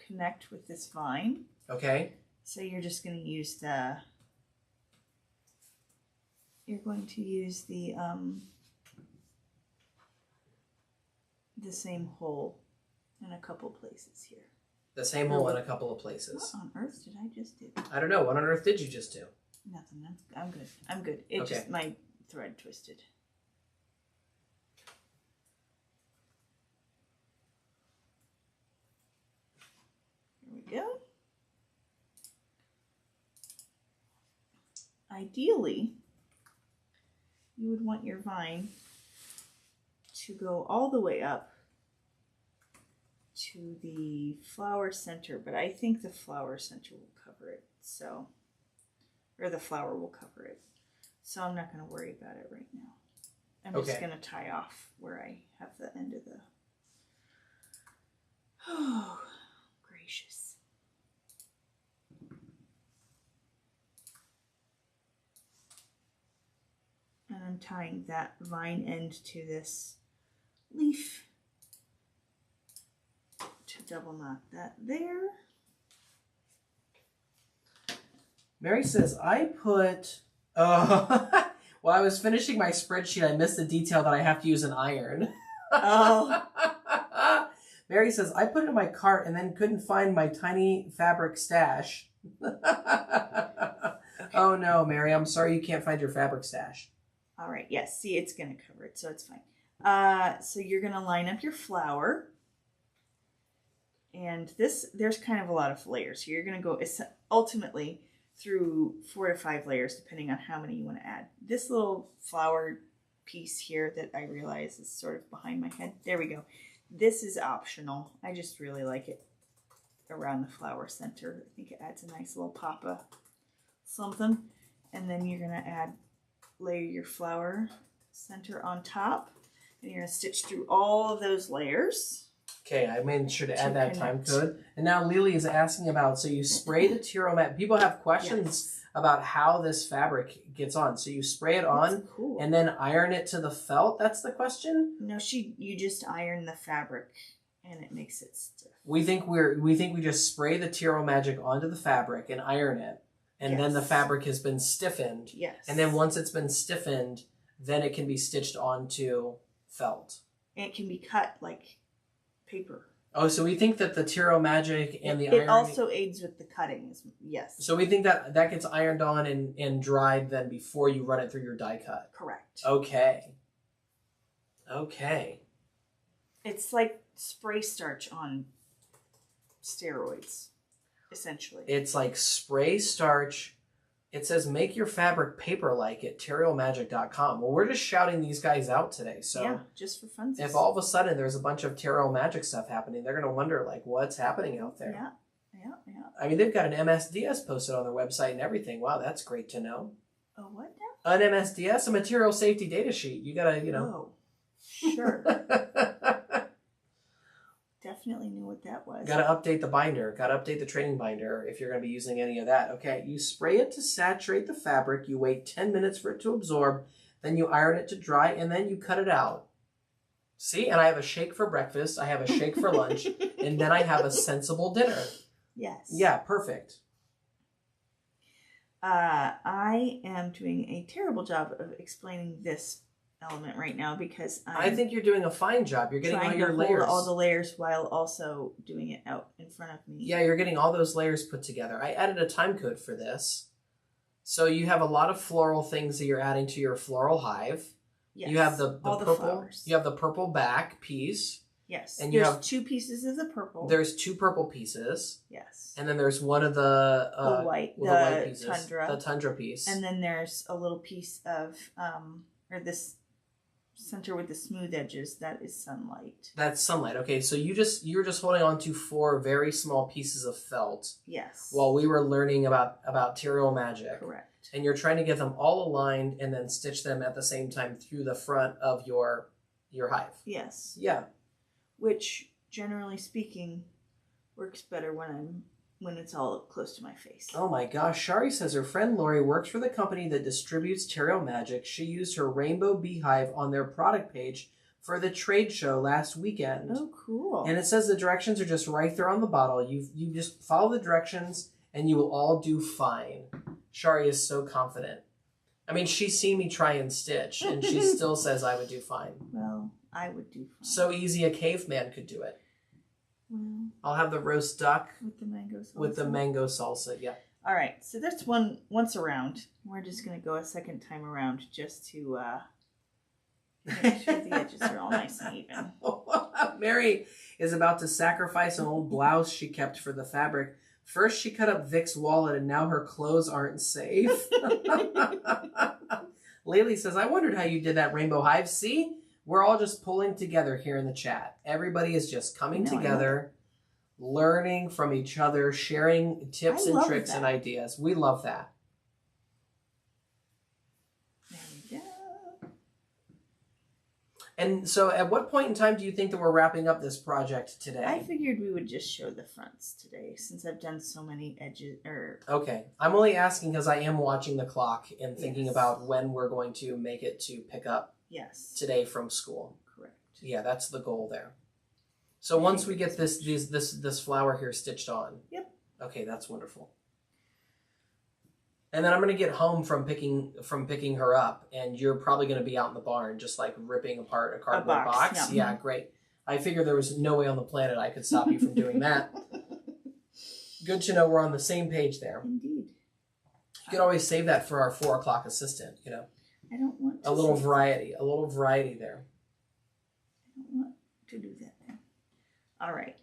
connect with this vine. Okay. So you're just going to use the... You're going to use the same hole in a couple places here. The same hole in a couple of places. What on earth did I just do? I don't know. What on earth did you just do? Nothing. I'm good. I'm good. It just, my thread twisted. Here we go. Ideally, you would want your vine to go all the way up to the flower center, but I think the flower center will cover it. So, or the flower will cover it. So I'm not going to worry about it right now. I'm just going to tie off where I have the end of the... Oh, gracious. And I'm tying that vine end to this leaf to double knot that there. Mary says, I put... Oh, while I was finishing my spreadsheet, I missed the detail that I have to use an iron. Oh. Mary says, I put it in my cart and then couldn't find my tiny fabric stash. Okay. Oh no, Mary, I'm sorry you can't find your fabric stash. All right, yes, see, it's going to cover it, so it's fine. So you're going to line up your flower. And there's kind of a lot of layers. So you're going to go ultimately through 4 to 5 layers, depending on how many you want to add. This little flower piece here that I realize is sort of behind my head. There we go. This is optional. I just really like it around the flower center. I think it adds a nice little pop of something. And then you're going to layer your flower center on top. And you're going to stitch through all of those layers. Okay, I made sure to add that time code. And now Lily is asking about, so you spray the Tiro mat. People have questions about how this fabric gets on. So you spray it on and then iron it to the felt? That's the question? No, you just iron the fabric and it makes it stiff. We think we just spray the Tiro Magic onto the fabric and iron it. And then the fabric has been stiffened. Yes. And then once it's been stiffened, then it can be stitched onto felt. And it can be cut like paper. Oh, so we think that the Tiro Magic and the ironing... It also aids with the cutting, yes. So we think that gets ironed on and dried then before you run it through your die cut. Correct. Okay. Okay. It's like spray starch on steroids, essentially. It's like spray starch. It says, make your fabric paper-like at TarotMagic.com. Well, we're just shouting these guys out today. So yeah, just for fun. If all of a sudden there's a bunch of Tarot Magic stuff happening, they're going to wonder, like, what's happening out there? Yeah. I mean, they've got an MSDS posted on their website and everything. Wow, that's great to know. Oh, what now? An MSDS, a material safety data sheet. You got to, Oh, sure. Definitely knew what that was. Got to update the binder. Got to update the training binder if you're going to be using any of that. Okay, you spray it to saturate the fabric. You wait 10 minutes for it to absorb. Then you iron it to dry, and then you cut it out. See? And I have a shake for breakfast. I have a shake for lunch. And then I have a sensible dinner. Yes. Yeah, perfect. I am doing a terrible job of explaining this element right now because I think you're doing a fine job. You're getting all your layers. All the layers while also doing it out in front of me. Yeah, you're getting all those layers put together. I added a time code for this. So you have a lot of floral things that you're adding to your floral hive. Yes. You have the purple. Flowers. You have the purple back piece. Yes. And there's 2 pieces of the purple. There's 2 purple pieces. Yes. And then there's one of the white pieces. The tundra piece. And then there's a little piece of or this center with the smooth edges, that is sunlight. That's sunlight. Okay, so you're just holding on to 4 very small pieces of felt. Yes. While we were learning about Tarot Magic. Correct. And you're trying to get them all aligned and then stitch them at the same time through the front of your hive. Yes. Yeah. Which, generally speaking, works better when it's all up close to my face. Oh my gosh, Shari says her friend Lori works for the company that distributes Tarot Magic. She used her rainbow beehive on their product page for the trade show last weekend. Oh, cool. And it says the directions are just right there on the bottle. You just follow the directions and you will all do fine. Shari is so confident. I mean, she's seen me try and stitch and she still says I would do fine. Well, I would do fine. So easy a caveman could do it. Well, I'll have the roast duck with the mango salsa. With the mango salsa, yeah. All right, so that's once around. We're just going to go a second time around just to make sure the edges are all nice and even. Mary is about to sacrifice an old blouse she kept for the fabric. First, she cut up Vic's wallet, and now her clothes aren't safe. Laylee says, I wondered how you did that, Rainbow Hive. See? We're all just pulling together here in the chat. Everybody is just coming together learning from each other, sharing tips and tricks and ideas. We love that. There we go. And so at what point in time do you think that we're wrapping up this project today? I figured we would just show the fronts today since I've done so many edges. Okay. I'm only asking because I am watching the clock and thinking about when we're going to make it to pick up today from school. Correct. Yeah, that's the goal there. So once we get this flower here stitched on. Yep. Okay, that's wonderful. And then I'm going to get home from picking her up, and you're probably going to be out in the barn just like ripping apart a cardboard box. Yeah, great. I figured there was no way on the planet I could stop you from doing that. Good to know we're on the same page there. Indeed. You could always save that for our 4 o'clock assistant, you know. I don't want to. A little variety there. I don't want to do that then. All right.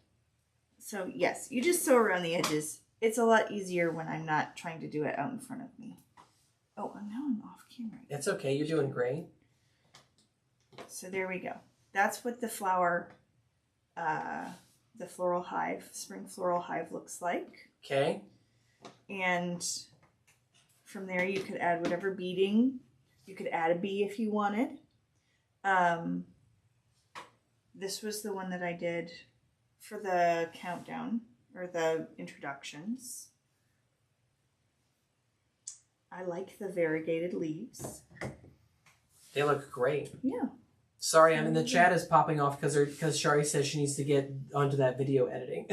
So yes, you just sew around the edges. It's a lot easier when I'm not trying to do it out in front of me. Oh, and now I'm off camera. It's okay. You're doing great. So there we go. That's what the flower, the floral hive, spring floral hive looks like. Okay. And from there you could add whatever beading. You could add a bee if you wanted. This was the one that I did for the countdown. Or the introductions. I like the variegated leaves. They look great. Yeah. Sorry, I mean the chat is popping off because Shari says she needs to get onto that video editing.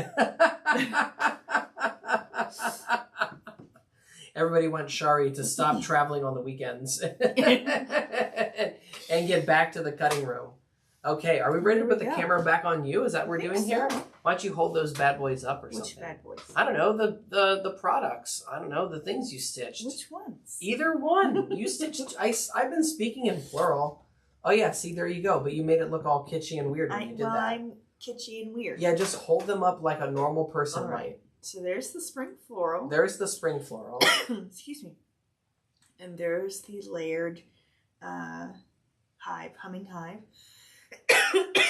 Everybody wants Shari to stop traveling on the weekends and get back to the cutting room. Okay, are we ready to put the camera back on you? Is that what we're doing here? Why don't you hold those bad boys up or something? Which bad boys? I don't know, the products. I don't know, the things you stitched. Which ones? Either one. You stitched, I've been speaking in plural. Oh yeah, see, there you go. But you made it look all kitschy and weird when you did that. I'm kitschy and weird. Yeah, just hold them up like a normal person might. So there's the spring floral. There's the spring floral. Excuse me. And there's the layered hive, humming hive.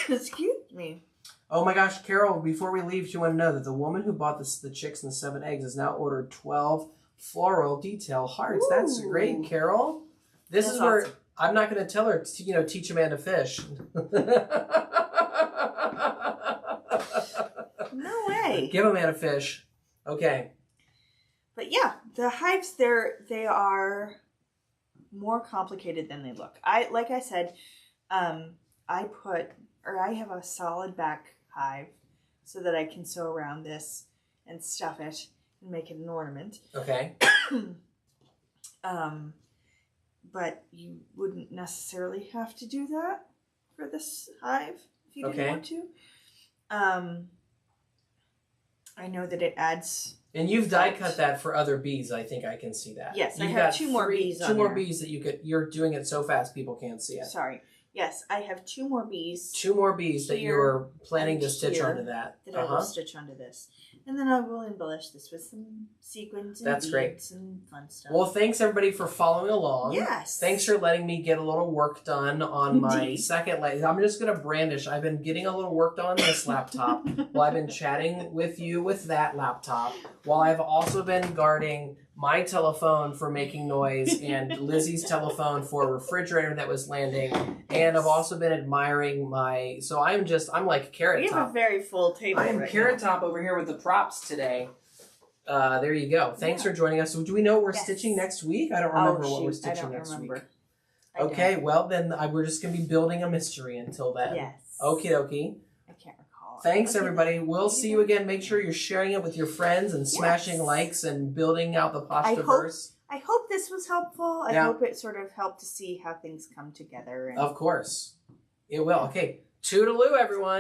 Excuse me. Oh my gosh, Carol, before we leave, you want to know that the woman who bought the chicks and the 7 eggs has now ordered 12 floral detail hearts. Ooh. That's great, Carol. This is where awesome. I'm not going to tell her to, teach a man to fish. No way. Give a man a fish. Okay. But yeah, the hives, they are more complicated than they look. Like I said, I have a solid back hive so that I can sew around this and stuff it and make it an ornament. Okay. But you wouldn't necessarily have to do that for this hive if you didn't want to. I know that it adds. And you've die cut that for other bees. I think I can see that. Yes, I have 2 more bees. 2 more bees that you're doing it so fast people can't see it. Sorry. Yes, I have 2 more bees. 2 more bees that you're planning to stitch onto that. That I will stitch onto this. And then I will embellish this with some sequins and beads and fun stuff. Well, thanks everybody for following along. Yes. Thanks for letting me get a little work done on my second layer. I'm just going to brandish. I've been getting a little work done on this laptop while I've been chatting with you with that laptop. While I've also been guarding my telephone for making noise and Lizzie's telephone for a refrigerator that was landing. And I've also been admiring so I'm like Carrot Top. We have a very full table. I am Carrot Top over here with the props today. There you go. Thanks for joining us. So do we know what we're stitching next week? I don't remember what we're stitching next week. Okay, well then we're just going to be building a mystery until then. Yes. Okie dokie. I can't recall. Thanks everybody. We'll see you again. Make sure you're sharing it with your friends and smashing likes and building out the Poshtaverse. I hope this was helpful. I hope it sort of helped to see how things come together. Of course. It will. Okay. Toodaloo, everyone.